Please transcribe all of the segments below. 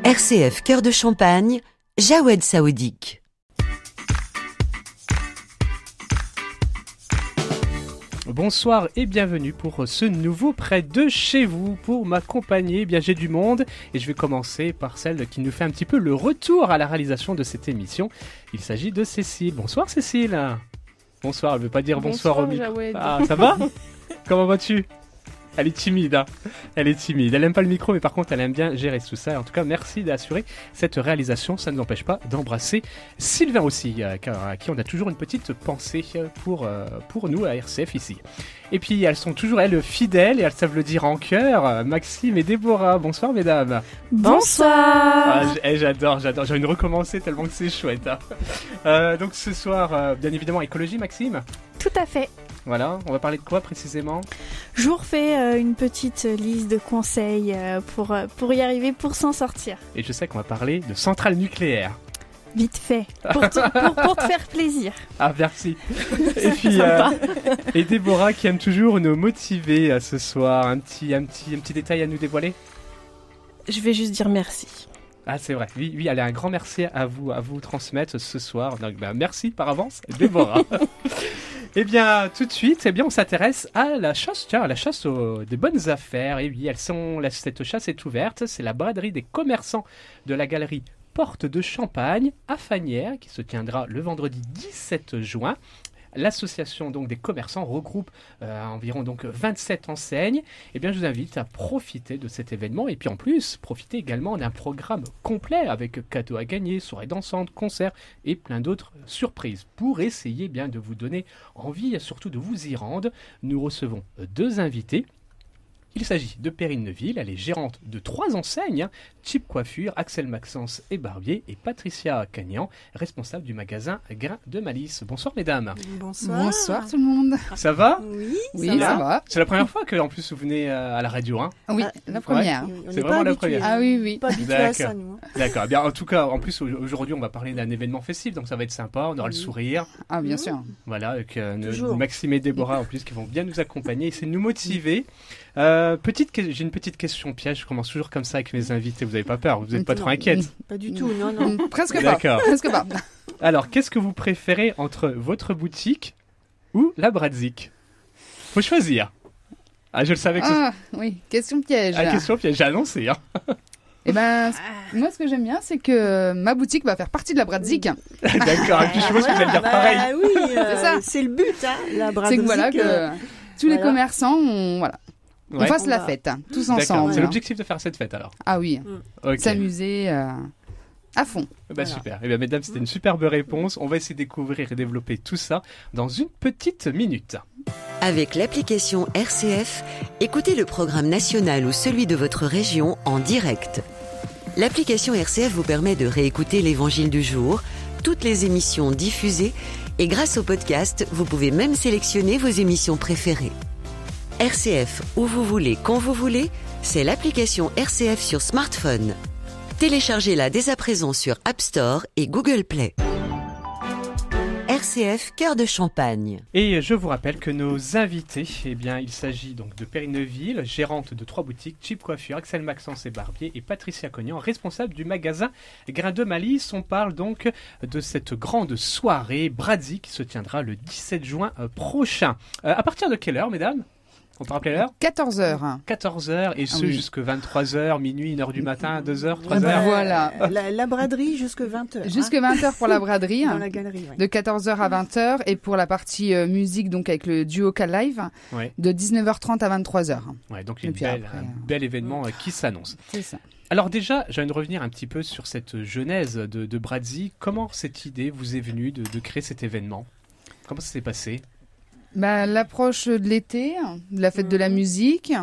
RCF Cœur de Champagne, Jawed Saoudik. Bonsoir et bienvenue pour ce nouveau Près de chez vous. Pour m'accompagner, j'ai du monde et je vais commencer par celle qui nous fait un petit peu le retour à la réalisation de cette émission. Il s'agit de Cécile. Bonsoir Cécile. Bonsoir, elle ne veut pas dire bonsoir au micro. Jawed. Ah, ça va? Comment vas-tu? Elle est timide, hein. Elle est timide. Elle aime pas le micro, mais par contre, elle aime bien gérer tout ça. En tout cas, merci d'assurer cette réalisation. Ça ne nous empêche pas d'embrasser Sylvain aussi, à qui on a toujours une petite pensée pour nous à RCF ici. Et puis, elles sont toujours, elles, fidèles et elles savent le dire en cœur. Maxime et Déborah. Bonsoir, mesdames. Bonsoir. J'adore. J'ai envie de recommencer tellement que c'est chouette. Hein. Donc, ce soir, bien évidemment, écologie, Maxime. Tout à fait. Voilà, on va parler de quoi précisément? Je vous refais une petite liste de conseils pour y arriver, pour s'en sortir. Et je sais qu'on va parler de centrale nucléaire. Vite fait, pour te faire plaisir. Ah, merci. Et puis, et Déborah qui aime toujours nous motiver ce soir. Un petit détail à nous dévoiler? Je vais juste dire merci. Ah, c'est vrai. Oui, elle a un grand merci à vous transmettre ce soir. Donc, merci par avance, Déborah. Eh bien, tout de suite, on s'intéresse à la chasse. Tiens, à la chasse des bonnes affaires. Et oui, cette chasse est ouverte. C'est la braderie des commerçants de la galerie Porte de Champagne à Fagnières qui se tiendra le vendredi 17 juin. L'association donc des commerçants regroupe environ donc 27 enseignes. Eh bien, je vous invite à profiter de cet événement et puis en plus, profiter également d'un programme complet avec cadeaux à gagner, soirées dansantes, concerts et plein d'autres surprises. Pour essayer bien de vous donner envie et surtout de vous y rendre, nous recevons deux invités. Il s'agit de Perrine Neuville, elle est gérante de 3 enseignes, Cheap Coiffure, Axel Maxence et Barbier, et Patricia Cagnan, responsable du magasin Grain de Malice. Bonsoir mesdames. Bonsoir. Bonsoir tout le monde. Ça va? Oui, ça va. C'est la première fois que en plus vous venez à la radio, hein? Oui, la première. On C'est n'est vraiment pas la habitués. première. Ah oui. Pas habitué à ça, nous. D'accord. Eh bien, en tout cas, en plus aujourd'hui on va parler d'un événement festif, donc ça va être sympa, on aura le sourire. Ah bien sûr. Voilà, avec Toujours. Maxime et Déborah en plus qui vont bien nous accompagner, essayer de nous motiver. J'ai une petite question piège, je commence toujours comme ça avec mes invités, vous n'avez pas peur, vous n'êtes pas trop inquiète? Pas du tout, non. Presque pas. D'accord. Presque pas. Alors, qu'est-ce que vous préférez entre votre boutique ou la Bradzik? Faut choisir. Ah, je le savais que Ah oui, question piège. la question piège, j'ai annoncé. Hein. Eh ben, moi ce que j'aime bien, c'est que ma boutique va faire partie de la Bradzik. D'accord, et puis je suppose que vous allez dire pareil. Oui, C'est ça. c'est le but, hein, la C'est braderie. que voilà que tous les commerçants, on Ouais. fasse On la va- fête, tous D'accord, ensemble. c'est l'objectif de faire cette fête alors. Ah oui, Ok. s'amuser à fond. Bah, Voilà. super. Eh bien, mesdames, c'était une superbe réponse. On va essayer de découvrir et développer tout ça dans une petite minute. Avec l'application RCF, écoutez le programme national ou celui de votre région en direct. L'application RCF vous permet de réécouter l'Évangile du jour, toutes les émissions diffusées et grâce au podcast, vous pouvez même sélectionner vos émissions préférées. RCF, où vous voulez, quand vous voulez, c'est l'application RCF sur smartphone. Téléchargez-la dès à présent sur App Store et Google Play. RCF Cœur de Champagne. Et je vous rappelle que nos invités, il s'agit donc de Perrine Neuville, gérante de 3 boutiques, Cheap Coiffure, Axel Maxence et Barbier, et Patricia Cagnan, responsable du magasin Grain de Malice. On parle donc de cette grande soirée Bradzik qui se tiendra le 17 juin prochain. À partir de quelle heure, mesdames? On peut rappeler l'heure? 14h. 14h, et ce oui. jusque 23h, minuit, 1h du matin, 2h, Ah 3h. bah, voilà. La braderie jusque 20h. Jusque 20h pour la braderie. Dans la galerie, ouais. De 14h à 20h et pour la partie musique donc avec le duo K-Live Ouais. de 19h30 à 23h. Ouais, donc Et puis après, un bel événement qui s'annonce. C'est ça. Alors déjà, j'ai envie de revenir un petit peu sur cette genèse de Bradzik. Comment cette idée vous est venue de créer cet événement? Comment ça s'est passé? L'approche de l'été, de la fête de la musique,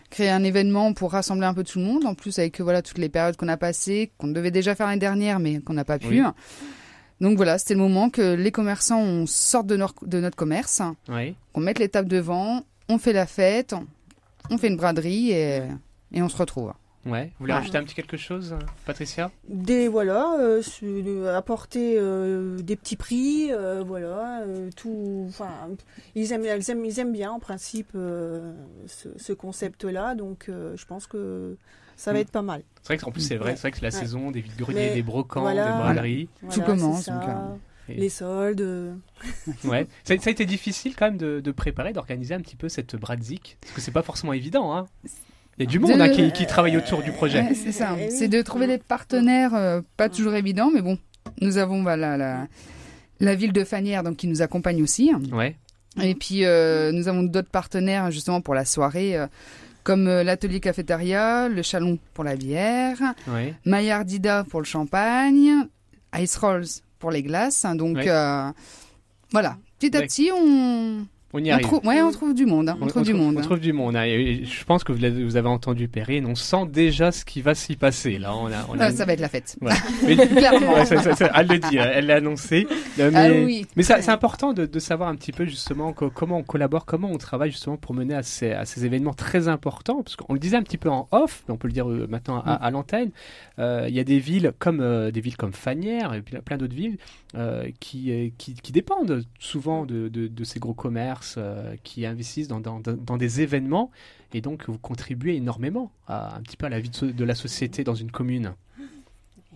créer un événement pour rassembler un peu tout le monde, en plus avec toutes les périodes qu'on a passées, qu'on devait déjà faire l'année dernière mais qu'on n'a pas pu. Oui. Donc voilà, c'était le moment que les commerçants on sorte de notre commerce, Oui. qu'on mette les tables devant, on fait la fête, on fait une braderie et on se retrouve. Ouais. Vous voulez Ouais. rajouter un petit quelque chose, Patricia? Apporter des petits prix, tout. Enfin, ils aiment bien en principe ce concept-là, donc je pense que Ça va être pas mal. C'est vrai qu'en plus, c'est vrai que c'est la saison des vides-greniers, Mais des brocants, voilà. des braderies. Tout commence, c'est ça. donc, Les soldes. Ouais. Ça a été difficile quand même de préparer, d'organiser un petit peu cette Bradzik, parce que c'est pas forcément évident. Hein. Il y a du monde qui travaille autour du projet. Ouais, c'est ça. Eh oui. C'est de trouver des partenaires, pas toujours évident, mais bon, nous avons la ville de Fanières donc, qui nous accompagne aussi. Ouais. Et puis, nous avons d'autres partenaires justement pour la soirée, comme l'atelier cafétéria, le Chalon pour la bière, Ouais. Maillardida pour le champagne, Ice Rolls pour les glaces. Donc, Ouais. voilà, petit à D'accord. petit, On y arrive. on trouve du monde. On trouve du monde. Hein. Et je pense que vous avez entendu Perrine. On sent déjà ce qui va s'y passer. Là, Ça va être la fête. Voilà. Mais, Clairement. ouais, elle le dit, elle l'a annoncé. Mais, Ah oui. mais c'est important de savoir un petit peu justement comment on collabore, comment on travaille justement pour mener à ces événements très importants. Parce qu'on le disait un petit peu en off, mais on peut le dire maintenant à l'antenne. Il y a des villes comme Fanières et plein d'autres villes qui dépendent souvent de ces gros commerces qui investissent dans des événements, et donc vous contribuez énormément un petit peu à la vie de la société dans une commune.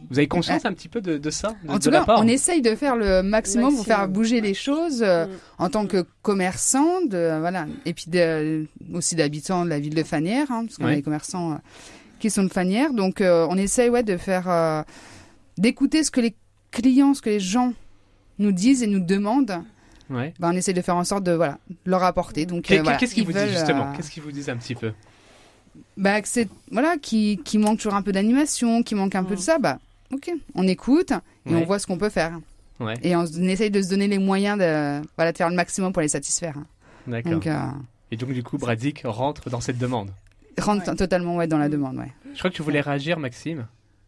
Vous avez conscience un petit peu de ça, En de tout la cas, part on essaye de faire le maximum pour faire bouger les choses en tant que commerçant, voilà, et puis aussi d'habitants de la ville de Fanières, hein, parce qu'on a des commerçants qui sont de Fanières. Donc, on essaye de faire, d'écouter ce que les clients, ce que les gens nous disent et nous demandent. Ouais. On essaye de faire en sorte de leur apporter. Donc, Qu'est-ce qu'ils ils vous veulent, disent justement Qu'est-ce qu'ils vous disent un petit peu que c'est qui manque toujours un peu d'animation, qui manque un peu de ça. Ok, on écoute et on voit ce qu'on peut faire. Ouais. Et on essaye de se donner les moyens de faire le maximum pour les satisfaire. D'accord. Donc, Et donc du coup, Bradzik rentre dans cette demande. rentre totalement dans la demande. Ouais. Je crois que tu voulais réagir, Maxime.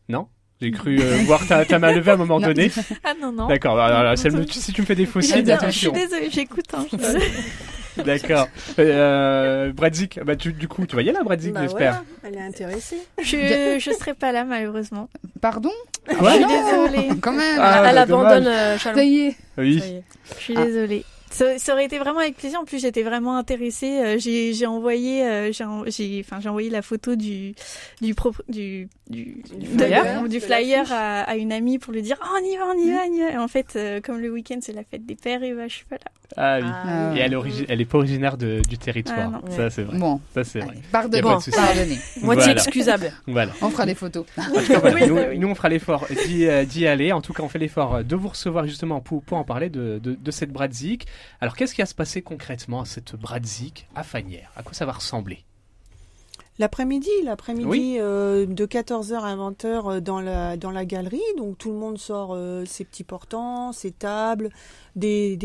Non? J'ai cru voir ta main levée à un moment donné. Ah non. D'accord. Alors, si tu me fais des faux signes, Je suis attention. désolée, j'écoute. Hein. D'accord. Bradzik, du coup, tu vas y aller à Bradzik, j'espère. Voilà, elle est intéressée. Je serai pas là malheureusement. Pardon Je suis désolée. Quand même. Elle abandonne Ça Chalon. y est. Oui. Ça y est. Je suis désolée. Ça aurait été vraiment avec plaisir. En plus, j'étais vraiment intéressée. J'ai envoyé la photo du flyer à une amie pour lui dire on y va. Et en fait, comme le week-end c'est la fête des pères, et je suis pas là. Ah oui. Ah, Et elle est pas originaire du territoire. Ah, non. Ça, c'est vrai. Bon, Ça, c'est vrai. allez, Y a pardonnez. pas de souci. Pardonnez. Moitié Voilà. excusable. Voilà. On fera des photos. En tout cas, voilà, Oui. nous, on fera l'effort d'y aller. En tout cas, on fait l'effort de vous recevoir justement pour en parler de cette Bradzik. Alors, qu'est-ce qui va se passer concrètement à cette Bradzik à Fanières? À quoi ça va ressembler? L'après-midi, Oui. de 14h à 20h dans la galerie. Donc tout le monde sort ses petits portants, ses tables, des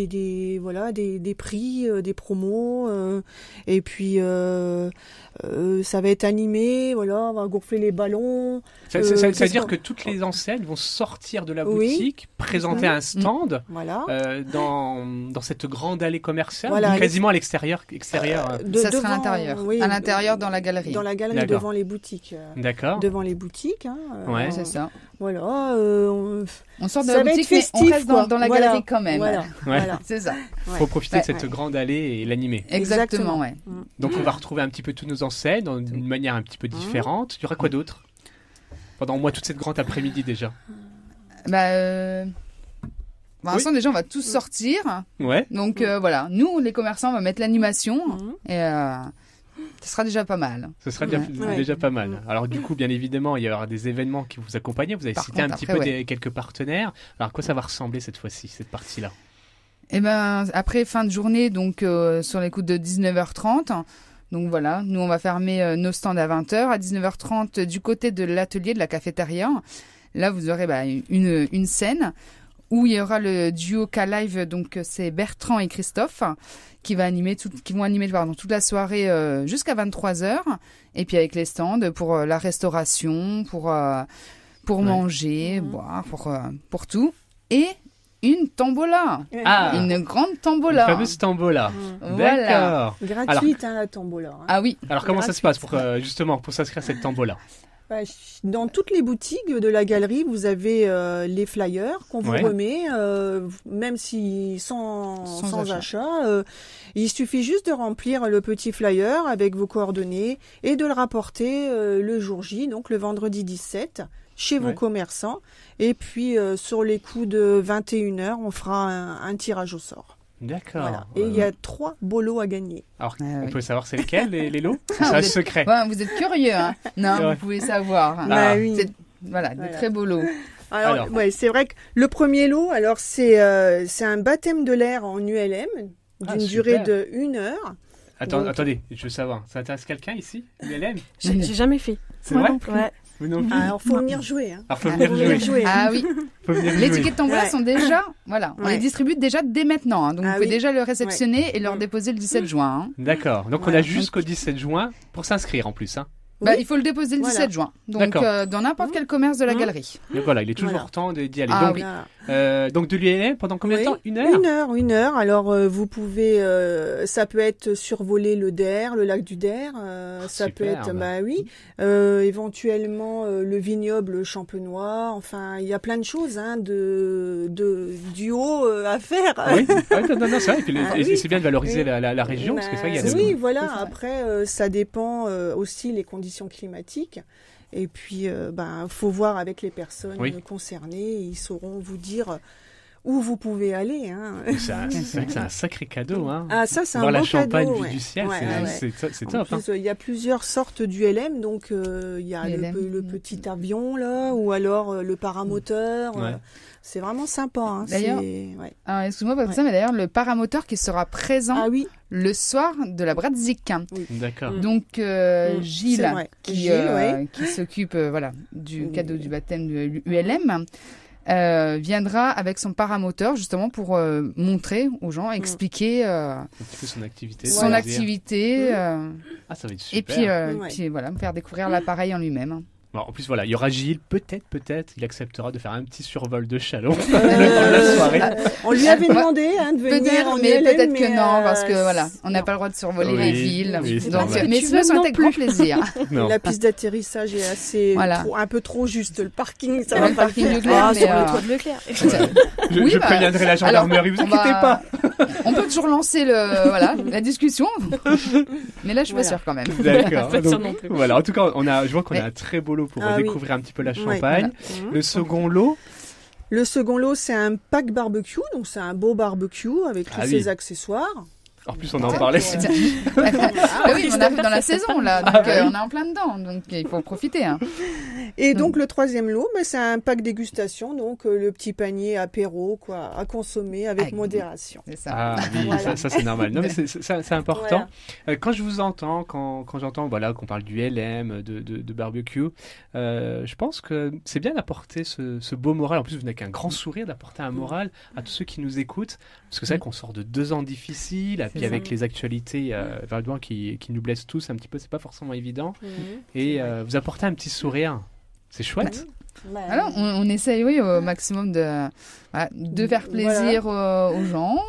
prix, des promos. Et puis ça va être animé. Voilà, on va gonfler les ballons. Ça veut qu'est-ce dire qu'on- que toutes les enseignes vont sortir de la Oui. boutique, présenter un stand Voilà. dans cette grande allée commerciale, Voilà, quasiment à l'extérieur. Ça sera à l'intérieur. Oui, À l'intérieur, dans la galerie. Dans la galerie, D'accord. devant les boutiques. D'accord. Devant les boutiques. Hein, Ouais. C'est ça. Voilà. On sort de Ça la va être boutique, mais on festif, reste quoi. dans la Voilà. galerie quand même. Voilà. Ouais. Voilà. C'est ça. Faut profiter de cette Ouais. grande allée et l'animer. Exactement, ouais. Donc on va retrouver un petit peu tous nos enseignes d'une manière un petit peu différente. Il y aura quoi d'autre pendant au moins toute cette grande après-midi déjà? Pour l'instant, déjà, on va tous sortir. Ouais. Donc voilà, nous, les commerçants, on va mettre l'animation. Et ce sera déjà pas mal. Ce sera Ouais. déjà pas mal. Alors du coup, bien évidemment, il y aura des événements qui vous accompagnent. Vous avez Par cité contre, un petit après, peu quelques partenaires. Alors à quoi ça va ressembler cette fois-ci, cette partie-là? Et après fin de journée, donc sur les coups de 19h30. Donc voilà, nous, on va fermer nos stands à 20h. À 19h30, du côté de l'atelier de la cafétéria, là, vous aurez une scène où il y aura le duo K-Live, donc c'est Bertrand et Christophe, qui vont animer toute la soirée jusqu'à 23h, et puis avec les stands pour la restauration, pour manger, boire, pour tout, et une tombola, Ah, une grande une tombola. fameuse tombola. Voilà. D'accord. Gratuite, la tombola. Hein. Ah oui, Alors comment ça se passe pour justement pour s'inscrire à cette tombola? Dans toutes les boutiques de la galerie, vous avez les flyers qu'on vous remet, même si sans achat. Il suffit juste de remplir le petit flyer avec vos coordonnées et de le rapporter le jour J, donc le vendredi 17, chez vos commerçants. Et puis, sur les coups de 21h, on fera un tirage au sort. D'accord. Voilà. Et il y a 3 beaux lots à gagner. Alors, on peut savoir c'est lesquels, les lots? C'est un secret. Vous êtes curieux, hein? Non, vous pouvez savoir. Oui. Voilà, des très beaux lots. Alors. C'est vrai que le premier lot, alors c'est un baptême de l'air en ULM d'une durée de 1 heure. Attendez, je veux savoir. Ça intéresse quelqu'un ici, ULM? J'ai jamais fait. C'est vrai? Ouais. Alors, faut venir jouer. Hein. Faut venir jouer. Ah oui. Les tickets de tombola sont déjà, on les distribue déjà dès maintenant. Hein, donc vous pouvez déjà le réceptionner et leur déposer le 17 juin. Hein. D'accord. Donc on a jusqu'au 17 juin pour s'inscrire en plus. Hein. Il faut le déposer le 17 juin. Donc dans n'importe quel commerce de la galerie. Donc voilà, il est toujours temps d'y aller. Donc de l'ULM pendant combien de temps? 1 heure? 1 heure. Alors vous pouvez, ça peut être survoler le Der, le lac du Der. Ça peut être, éventuellement le vignoble champenois. Enfin, il y a plein de choses du haut à faire. Oui, non, c'est vrai. Et c'est bien de valoriser la région parce que ça, il y a. Oui, voilà. Après, ça dépend aussi les conditions climatiques. Et puis, faut voir avec les personnes concernées. Ils sauront vous dire où vous pouvez aller. Hein. C'est vrai que c'est un sacré cadeau. Hein. Ah, ça, c'est un voir beau la Champagne cadeau. vue du ciel, c'est top. En plus, il y a plusieurs sortes d'ULM. Donc, il y a le petit avion, là, ou alors le paramoteur. C'est vraiment sympa. Hein. D'ailleurs, excuse-moi pour ça, mais d'ailleurs, le paramoteur qui sera présent le soir de la Bratzik. Oui. D'accord. Donc, Gilles, qui s'occupe du cadeau du baptême de l'ULM, viendra avec son paramoteur justement pour montrer aux gens, expliquer un petit peu son activité. Ça va être super. Et puis, me faire découvrir l'appareil en lui-même. Bon, en plus, il y aura Gilles, peut-être, il acceptera de faire un petit survol de Châlons la soirée. On lui avait demandé de venir en mais ULM, peut-être que non, parce que on n'a pas le droit de survoler les villes. Donc, mais ce sera avec grand plaisir. La piste d'atterrissage est assez un peu trop juste. Le parking, ça va pas le parking le Leclerc, sur le toit de Leclerc. Je préviendrai la gendarmerie, vous inquiétez pas. On peut toujours lancer la discussion, mais là je suis pas sûre quand même. D'accord. Voilà, en tout cas, je vois qu'on a un très beau lot pour découvrir un petit peu la Champagne. Le second lot. Le second lot, c'est un pack barbecue, donc c'est un beau barbecue avec tous ses accessoires. En plus, on en parlait. On arrive dans la saison là, donc on est en plein dedans, donc il faut en profiter. Hein. Et donc le troisième lot, c'est un pack dégustation, donc le petit panier apéro à consommer avec modération. C'est ça. Ah oui, ça c'est normal. Non mais c'est important. Voilà. Quand je vous entends, quand j'entends qu'on parle du LM, de barbecue, je pense que c'est bien d'apporter ce beau moral. En plus, vous venez avec un grand sourire, d'apporter un moral à tous ceux qui nous écoutent, parce que c'est vrai qu'on sort de 2 ans difficiles. Puis avec les actualités qui nous blessent tous un petit peu, c'est pas forcément évident. Et vous apportez un petit sourire, c'est chouette. Alors, on essaye au maximum de faire plaisir aux gens.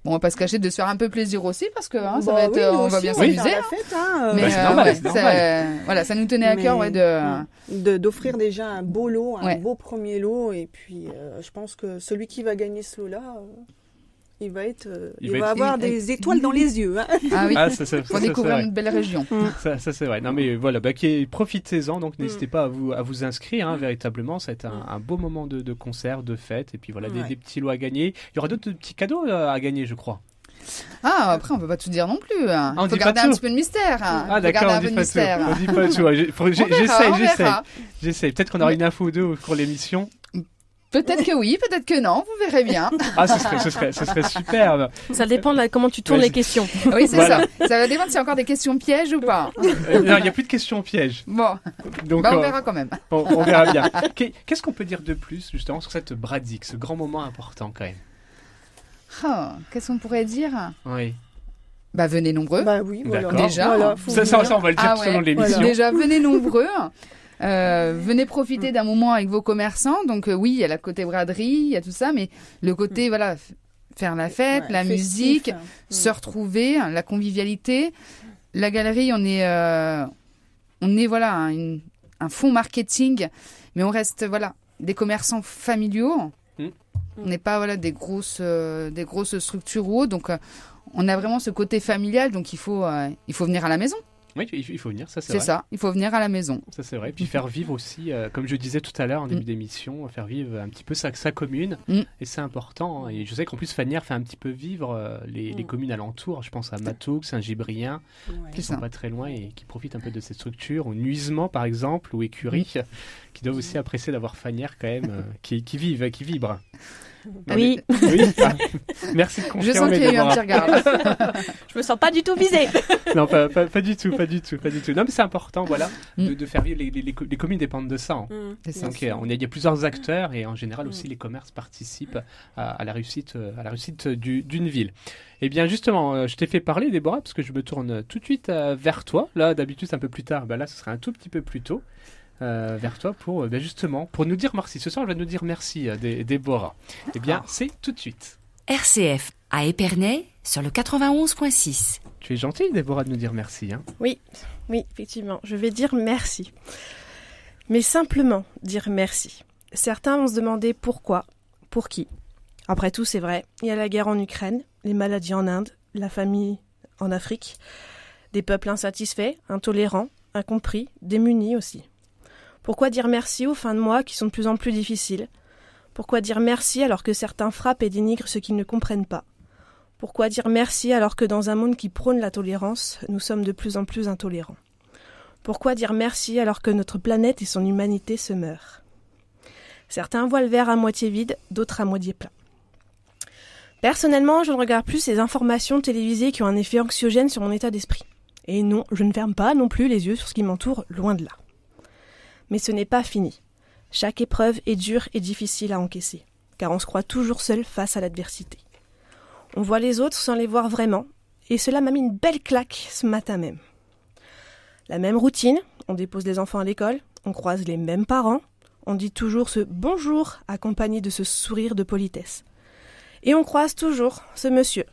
Bon, on va pas se cacher de se faire un peu plaisir aussi parce que ça va être, on va bien s'amuser. Mais c'est normal. Ça nous tenait à cœur d'offrir déjà un beau lot, un beau premier lot. Et puis, je pense que celui qui va gagner ce lot-là. Il va avoir des étoiles dans les yeux. Hein. Ah oui, pour découvrir une belle région. Ça c'est vrai. Non mais voilà, profitez-en, donc n'hésitez pas à vous inscrire, véritablement. Ça va être un beau moment de concert, de fête, et puis des petits lots à gagner. Il y aura d'autres petits cadeaux à gagner, je crois. Ah, après, on peut pas tout dire non plus. Il faut garder un petit peu de mystère. Ah, d'accord, on dit pas tout. J'essaie. Peut-être qu'on aura une info ou deux pour l'émission. Peut-être que oui, peut-être que non, vous verrez bien. Ah, ce serait superbe. Ça dépend de comment tu tournes les questions. Oui, c'est ça. Ça va dépendre s'il y a encore des questions pièges ou pas. Non, il n'y a plus de questions pièges. Bon, donc, on verra quand même. On verra bien. Qu'est-ce qu'on peut dire de plus, justement, sur cette Bratzik, ce grand moment important, quand même? Qu'est-ce qu'on pourrait dire? Oui. Venez nombreux. Oui, voilà. D'accord. Déjà. Ça, on va le dire tout au long de l'émission. Voilà. Déjà, venez nombreux. Venez profiter d'un moment avec vos commerçants. Donc oui, il y a la côté braderie, il y a tout ça, mais le côté faire la fête, la musique, se retrouver, la convivialité. La galerie, on est un un fonds marketing, mais on reste des commerçants familiaux. On n'est pas des grosses structures ou autres, donc on a vraiment ce côté familial, donc il faut venir à la maison. Oui, il faut venir, ça c'est C'est vrai. ça, il faut venir à la maison. Ça c'est vrai. Puis faire vivre aussi, comme je disais tout à l'heure en début d'émission, faire vivre un petit peu sa commune. Et c'est important. Et je sais qu'en plus Fanières fait un petit peu vivre les communes alentours. Je pense à Matoux, Saint-Gibrien, qui sont pas très loin et qui profitent un peu de cette structure. Ou Nuisement par exemple, ou Écurie, qui doivent aussi apprécier d'avoir Fanières quand même, qui vibrent. Oui. Merci de confirmer. Je sens qu'il y a eu un petit regard là. Je me sens pas du tout visée. Non, pas du tout. Non, mais c'est important, de faire vivre les communes dépendent de ça. C'est ça. Donc, il y a plusieurs acteurs et en général aussi les commerces participent à la réussite d'une ville. Eh bien, justement, je t'ai fait parler, Déborah, parce que je me tourne tout de suite vers toi. Là, d'habitude, c'est un peu plus tard. Là, ce serait un tout petit peu plus tôt. Vers toi pour justement pour nous dire merci. Ce soir, je vais nous dire merci, Déborah. Eh bien, c'est tout de suite. RCF à Épernay sur le 91.6. Tu es gentille, Déborah, de nous dire merci. Hein. Oui, effectivement, je vais dire merci. Mais simplement dire merci. Certains vont se demander pourquoi, pour qui. Après tout, c'est vrai, il y a la guerre en Ukraine, les maladies en Inde, la famine en Afrique, des peuples insatisfaits, intolérants, incompris, démunis aussi. Pourquoi dire merci aux fins de mois qui sont de plus en plus difficiles ? Pourquoi dire merci alors que certains frappent et dénigrent ceux qui ne comprennent pas ? Pourquoi dire merci alors que dans un monde qui prône la tolérance, nous sommes de plus en plus intolérants ? Pourquoi dire merci alors que notre planète et son humanité se meurent ? Certains voient le verre à moitié vide, d'autres à moitié plein. Personnellement, je ne regarde plus ces informations télévisées qui ont un effet anxiogène sur mon état d'esprit. Et non, je ne ferme pas non plus les yeux sur ce qui m'entoure, loin de là. Mais ce n'est pas fini. Chaque épreuve est dure et difficile à encaisser, car on se croit toujours seul face à l'adversité. On voit les autres sans les voir vraiment, et cela m'a mis une belle claque ce matin même. La même routine, on dépose les enfants à l'école, on croise les mêmes parents, on dit toujours ce bonjour accompagné de ce sourire de politesse. Et on croise toujours ce monsieur,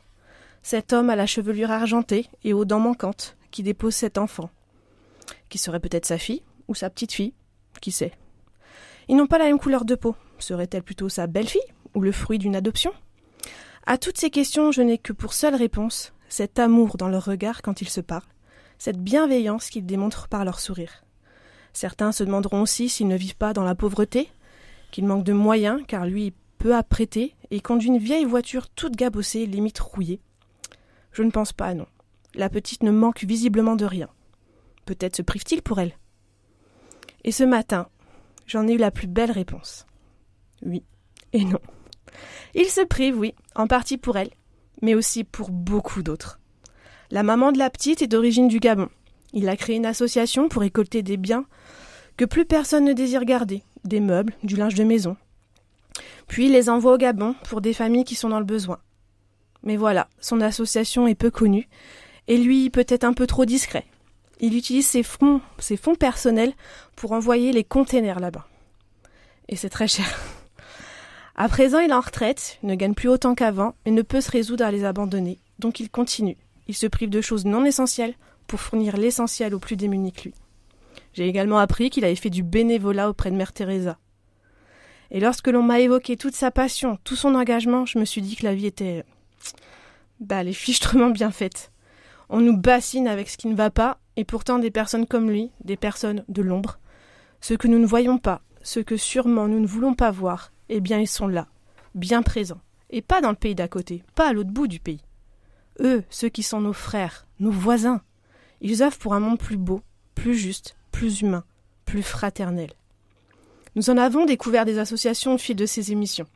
cet homme à la chevelure argentée et aux dents manquantes, qui dépose cet enfant, qui serait peut-être sa fille ou sa petite-fille. Qui sait ? Ils n'ont pas la même couleur de peau. Serait-elle plutôt sa belle-fille ou le fruit d'une adoption ? À toutes ces questions, je n'ai que pour seule réponse cet amour dans leur regard quand ils se parlent, cette bienveillance qu'ils démontrent par leur sourire. Certains se demanderont aussi s'ils ne vivent pas dans la pauvreté, qu'ils manquent de moyens car lui est peu apprêté et conduit une vieille voiture toute gabossée, limite rouillée. Je ne pense pas, non. La petite ne manque visiblement de rien. Peut-être se prive-t-il pour elle ? Et ce matin, j'en ai eu la plus belle réponse. Oui et non. Il se prive, oui, en partie pour elle, mais aussi pour beaucoup d'autres. La maman de la petite est d'origine du Gabon. Il a créé une association pour récolter des biens que plus personne ne désire garder, des meubles, du linge de maison. Puis il les envoie au Gabon pour des familles qui sont dans le besoin. Mais voilà, son association est peu connue, et lui peut-être un peu trop discret. Il utilise ses fonds personnels pour envoyer les containers là-bas. Et c'est très cher. À présent, il est en retraite, ne gagne plus autant qu'avant et ne peut se résoudre à les abandonner. Donc il continue. Il se prive de choses non essentielles pour fournir l'essentiel aux plus démunis que lui. J'ai également appris qu'il avait fait du bénévolat auprès de Mère Teresa. Et lorsque l'on m'a évoqué toute sa passion, tout son engagement, je me suis dit que la vie était... elle est fichtrement bien faite. On nous bassine avec ce qui ne va pas, et pourtant des personnes comme lui, des personnes de l'ombre, ceux que nous ne voyons pas, ceux que sûrement nous ne voulons pas voir, eh bien ils sont là, bien présents, et pas dans le pays d'à côté, pas à l'autre bout du pays. Eux, ceux qui sont nos frères, nos voisins, ils œuvrent pour un monde plus beau, plus juste, plus humain, plus fraternel. Nous en avons découvert des associations au fil de ces émissions.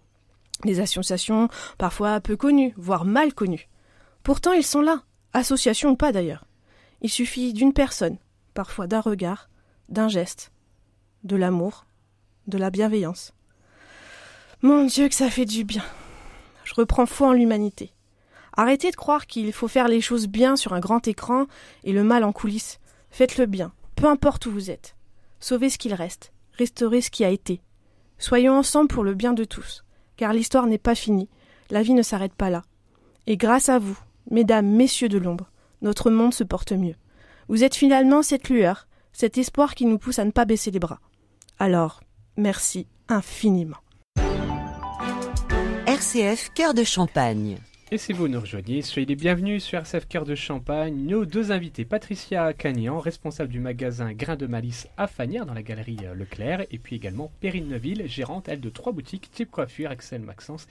Des associations parfois peu connues, voire mal connues. Pourtant ils sont là, associations ou pas d'ailleurs. Il suffit d'une personne, parfois d'un regard, d'un geste, de l'amour, de la bienveillance. Mon Dieu que ça fait du bien. Je reprends foi en l'humanité. Arrêtez de croire qu'il faut faire les choses bien sur un grand écran et le mal en coulisses. Faites-le bien, peu importe où vous êtes. Sauvez ce qu'il reste, restaurez ce qui a été. Soyons ensemble pour le bien de tous, car l'histoire n'est pas finie, la vie ne s'arrête pas là. Et grâce à vous, mesdames, messieurs de l'ombre, notre monde se porte mieux. Vous êtes finalement cette lueur, cet espoir qui nous pousse à ne pas baisser les bras. Alors, merci infiniment. RCF Cœur de Champagne. Et si vous nous rejoignez, soyez les bienvenus sur RCF Cœur de Champagne. Nos deux invités, Patricia Cagnan, responsable du magasin Grain de Malice à Fagnières dans la galerie Leclerc, et puis également Perrine Neuville, gérante, elle, de 3 boutiques, Type Coiffure, Excel Maxence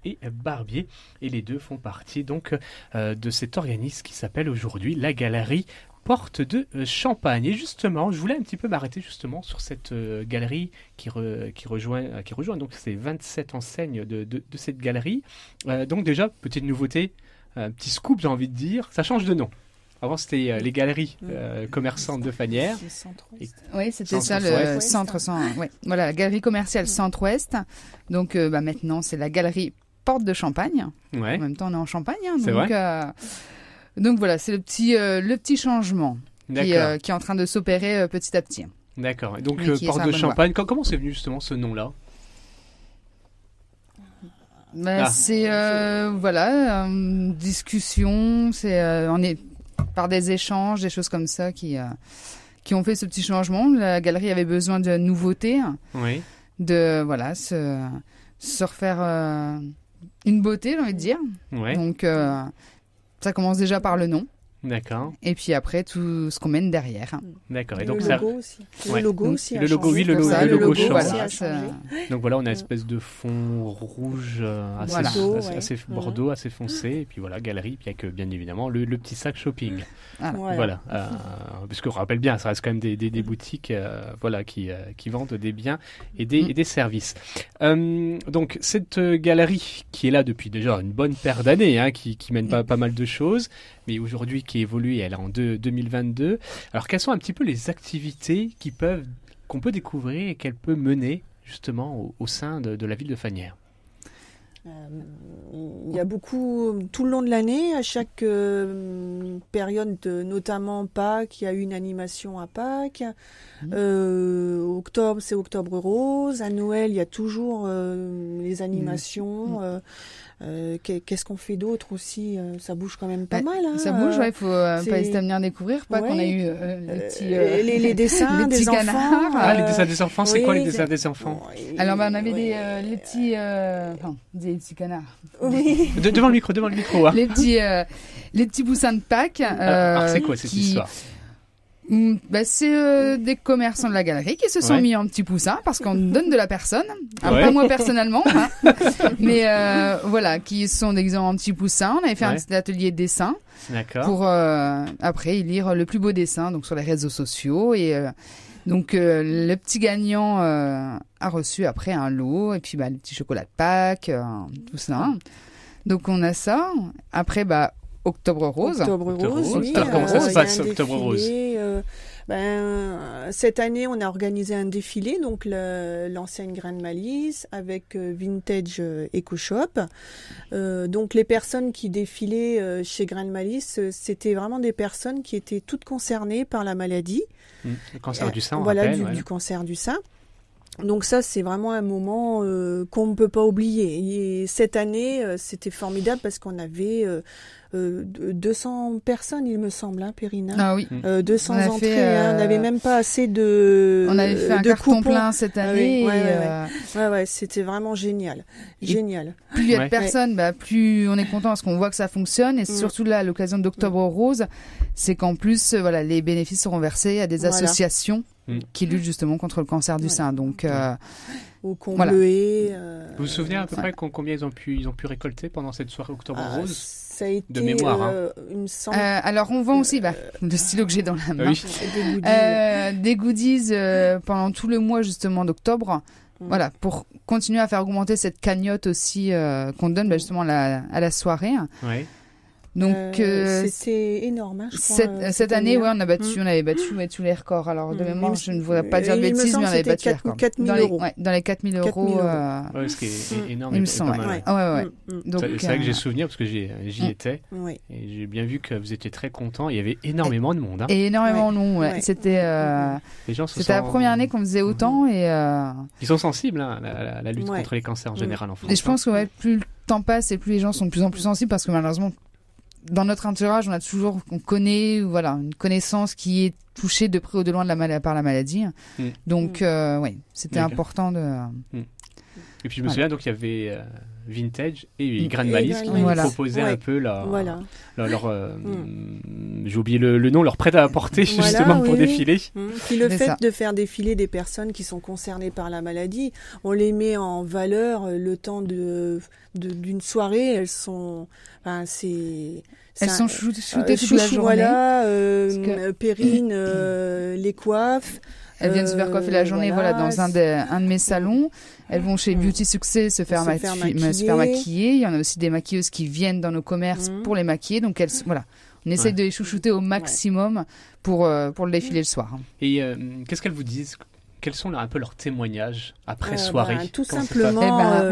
et Barbier. Et les deux font partie donc de cet organisme qui s'appelle aujourd'hui la galerie Porte de Champagne. Et justement, je voulais un petit peu m'arrêter justement sur cette galerie qui rejoint donc ces 27 enseignes de cette galerie. Donc déjà, petite nouveauté, un petit scoop j'ai envie de dire, ça change de nom. Avant c'était les galeries commerçantes de Fagnières. Oui, c'était ça le centre. Ouais. Voilà, la galerie commerciale Centre-Ouest. Donc maintenant c'est la galerie Porte de Champagne. Ouais. En même temps on est en Champagne. C'est vrai. Donc voilà, c'est le petit changement qui est en train de s'opérer petit à petit. D'accord. Et donc Porte de Champagne, comment c'est venu justement ce nom-là ? C'est discussion, on est par des échanges, des choses comme ça qui ont fait ce petit changement. La galerie avait besoin de nouveautés, de se refaire une beauté, j'ai envie de dire. Ouais. Donc ça commence déjà par le nom. D'accord. Et puis après, tout ce qu'on mène derrière. D'accord. Et Le donc logo aussi. Ouais. Le logo aussi. Le logo, oui, le logo change. Voilà, donc voilà, on a une espèce de fond rouge assez bordeaux, assez foncé. Et puis voilà, galerie, puis avec bien évidemment le petit sac shopping. Voilà. Puisque on rappelle bien, ça reste quand même des boutiques qui vendent des biens et des services. Donc cette galerie qui est là depuis déjà une bonne paire d'années, qui mène pas mal de choses, mais aujourd'hui qui évolue, elle est en 2022. Alors quelles sont un petit peu les activités qu'on peut découvrir et qu'elle peut mener justement au sein de la ville de Fagnières? Il y a beaucoup, tout le long de l'année, à chaque période, notamment Pâques, il y a une animation à Pâques. Octobre, c'est Octobre Rose. À Noël, il y a toujours les animations. Qu'est-ce qu'on fait d'autre aussi? Ça bouge quand même pas mal. Ça bouge, il faut pas hésiter à venir découvrir. Pas qu'on a eu les dessins des enfants. Les dessins des enfants, c'est quoi les dessins des enfants? Alors, on avait les petits canards. Oui. Devant le micro. Hein. Les petits poussins de Pâques. Alors, c'est quoi cette histoire? C'est des commerçants de la galerie qui se sont mis en petits poussins parce qu'on donne de la personne. Pas moi personnellement, mais qui sont déguisés en petits poussins. On avait fait un petit atelier de dessin pour après lire le plus beau dessin donc sur les réseaux sociaux et donc le petit gagnant a reçu après un lot et puis le petit chocolat de Pâques, tout ça. Donc on a ça. Après Octobre Rose. Oui. Comment ça se passe, Octobre Rose? Cette année, on a organisé un défilé, donc l'enseigne Grain de Malice avec Vintage Eco Shop. Donc les personnes qui défilaient chez Grain de Malice, c'était vraiment des personnes qui étaient toutes concernées par la maladie. Le cancer du sein, on voilà, rappelle. du cancer du sein. Donc ça, c'est vraiment un moment qu'on ne peut pas oublier. Et cette année, c'était formidable parce qu'on avait 200 personnes, il me semble, Perrine. Ah oui. 200 entrées. On n'avait même pas assez de. On avait fait un carton plein cette année. C'était vraiment génial. Génial. Plus il y a de personnes, plus on est content parce qu'on voit que ça fonctionne. Et surtout là, à l'occasion d'Octobre Rose, c'est qu'en plus, les bénéfices seront versés à des associations qui luttent justement contre le cancer du sein. Donc, au Combleé. Vous vous souvenez à peu près combien ils ont pu récolter pendant cette soirée Octobre Rose? Ça a été, de mémoire. Il me semble. Alors, on vend aussi le stylo que j'ai dans la main. Des goodies pendant tout le mois justement d'octobre. Voilà, pour continuer à faire augmenter cette cagnotte aussi qu'on donne justement à la soirée. Oui. Donc c'était énorme, je crois. Cette année, on avait battu tous les records. Alors de mémoire, je ne voudrais pas dire de bêtises, mais on avait battu les records. 4 000 euros. Dans les 4 000 euros. Ce qui est énorme. Il me semble. C'est vrai que j'ai souvenir parce que j'y étais et j'ai bien vu que vous étiez très content. Il y avait énormément de monde. Et énormément de monde. C'était la première année qu'on faisait autant et. Ils sont sensibles à la lutte contre les cancers en général en France. Et je pense que plus le temps passe et plus les gens sont de plus en plus sensibles parce que malheureusement dans notre entourage, on connaît, voilà, une connaissance qui est touchée de près ou de loin par la maladie. Donc, ouais, c'était important de. Et puis je me souviens, donc il y avait Vintage et Grand Malice qui proposaient un peu leur j'ai oublié le nom, leur prêt-à-porter justement pour défiler. Puis le fait de faire défiler des personnes qui sont concernées par la maladie, on les met en valeur le temps d'une soirée. Elles sont, elles sont shootées toute la journée. Voilà, Perrine les coiffes. Elles viennent se faire coiffer la journée, voilà, dans un de mes salons. Elles vont chez Beauty Success se faire maquiller. Il y en a aussi des maquilleuses qui viennent dans nos commerces pour les maquiller. Donc voilà, on essaie de les chouchouter au maximum pour le défilé le soir. Et qu'est-ce qu'elles vous disent? Quels sont un peu leurs témoignages après soirée? Tout simplement,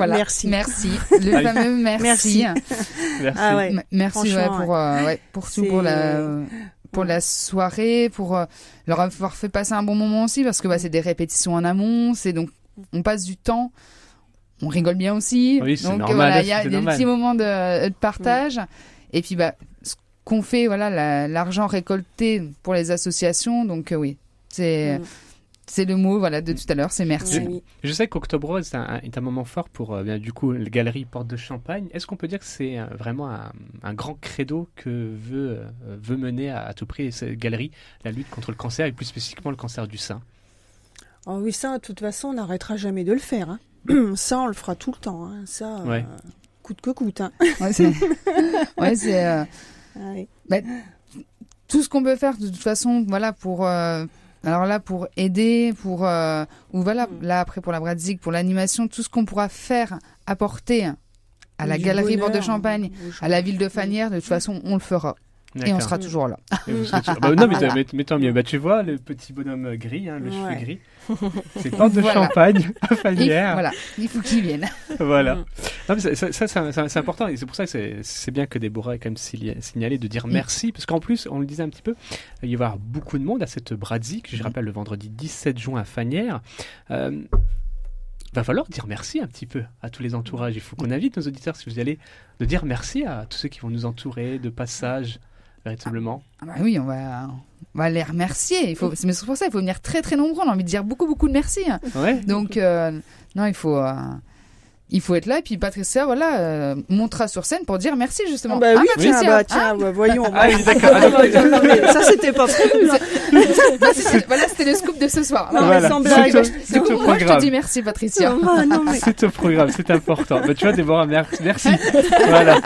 merci. Merci. Le fameux merci. Merci. Merci pour tout, pour la soirée, pour leur avoir fait passer un bon moment aussi, parce que c'est des répétitions en amont, donc on passe du temps, on rigole bien aussi, oui, donc normal, voilà, il y a des petits moments de partage, et puis ce qu'on fait, voilà, l'argent récolté pour les associations, donc oui, c'est le mot de tout à l'heure, c'est merci. Je sais qu'Octobre Rose est un moment fort pour du coup la galerie Porte de Champagne. Est-ce qu'on peut dire que c'est vraiment un grand credo que veut mener à tout prix cette galerie, la lutte contre le cancer et plus spécifiquement le cancer du sein? Oh oui, ça, de toute façon, on n'arrêtera jamais de le faire. Ça, on le fera tout le temps. Ça, coûte que coûte. Tout ce qu'on peut faire de toute façon, voilà, pour aider, ou voilà, là après pour la Bradzik, pour l'animation, tout ce qu'on pourra faire, apporter à la galerie Porte de Champagne, à la ville de Fagnières, de toute façon, on le fera. D'accord. Et on sera toujours là. Non, mais tant mieux. Tu vois, le petit bonhomme gris, le cheveu gris, c'est Porte de Champagne à Fagnières. Il faut qu'il vienne. Voilà. Non, mais ça, c'est important. Et c'est pour ça que c'est bien que Déborah ait quand même signalé de dire merci. Parce qu'en plus, on le disait un petit peu, il va y avoir beaucoup de monde à cette Bradzik, je rappelle, le vendredi 17 juin à Fagnières. Va falloir dire merci un petit peu à tous les entourages. Il faut qu'on invite nos auditeurs, si vous allez, de dire merci à tous ceux qui vont nous entourer de passage. Véritablement. Oui, on va les remercier. Mais c'est pour ça il faut venir très très nombreux. On a envie de dire beaucoup de merci. Ouais. Donc non, il faut être là. Et puis Patricia, montera sur scène pour dire merci justement. Patricia. Tiens, voyons. Oui, d'accord. Ça c'était pas prévu. C'était le scoop de ce soir. Sans blague. Moi, je te dis merci, Patricia. C'est au programme, c'est important. Tu vois, Déborah, merci. Voilà.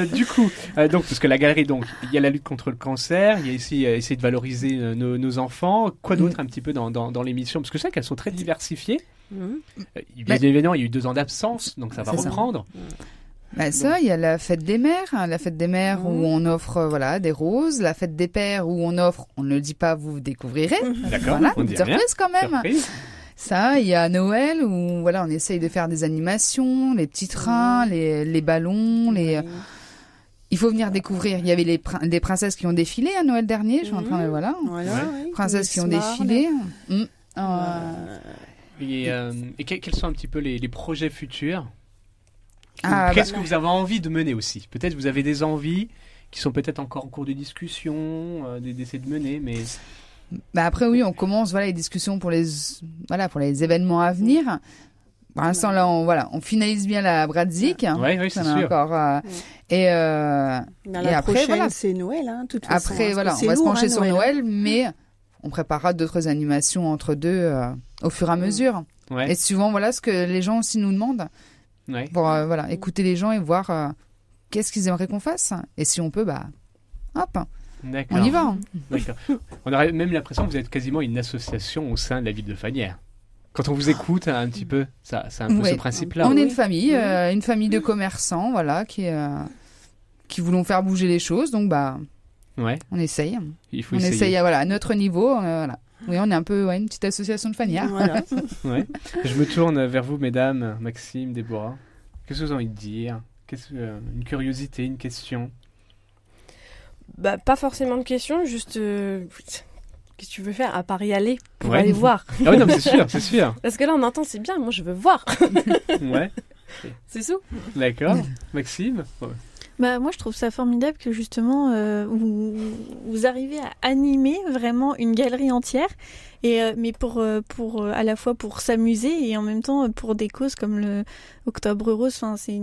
Du coup, donc, parce que la galerie, donc, il y a la lutte contre le cancer, il y a ici essayer de valoriser nos enfants. Quoi d'autre un petit peu dans l'émission? Parce que je sais qu'elles sont très diversifiées. Bien évidemment, il y a eu 2 ans d'absence, donc ça va reprendre. Il y a la fête des mères, où on offre des roses, la fête des pères où on offre, on ne le dit pas, vous découvrirez. D'accord, on dit surprise quand même. Surprise. Ça, il y a Noël où on essaye de faire des animations, les petits trains, les ballons, il faut venir découvrir. Il y avait des princesses qui ont défilé à Noël dernier, je suis en train de princesses qui ont défilé. Et quels sont un petit peu les projets futurs? Qu'est-ce que vous avez envie de mener aussi? Peut-être vous avez des envies qui sont peut-être encore en cours de discussion, d'essayer de mener, mais... Après, oui, on commence les discussions pour les événements à venir. Pour l'instant, là, on finalise bien la Bradzik. Oui, c'est sûr. Encore, et après, prochaine, c'est Noël, toute façon. Après, on va se pencher sur Noël, mais on préparera d'autres animations entre deux au fur et à mesure. Et suivant ce que les gens aussi nous demandent. Pour écouter les gens et voir qu'est-ce qu'ils aimeraient qu'on fasse. Et si on peut, hop, on y va. D'accord. On aurait même l'impression que vous êtes quasiment une association au sein de la ville de Fagnières. Quand on vous écoute un petit peu, c'est un peu ce principe-là. On est une famille de commerçants, qui voulons faire bouger les choses. Donc on essaye. On essaye à notre niveau. Oui, on est un peu une petite association de Fagnières. Je me tourne vers vous, mesdames, Maxime, Déborah. Qu'est-ce que vous avez envie de dire? Une curiosité, une question? Pas forcément de question, juste qu'est-ce que tu veux faire à part y aller pour aller voir? Ah oui, non, mais c'est sûr. Parce que là, on entend, c'est bien, moi je veux voir. Ouais. C'est tout. D'accord. Maxime? Bah, moi, je trouve ça formidable que justement, vous arrivez à animer vraiment une galerie entière, mais pour à la fois pour s'amuser et en même temps pour des causes comme le Octobre Rose. Enfin, c'est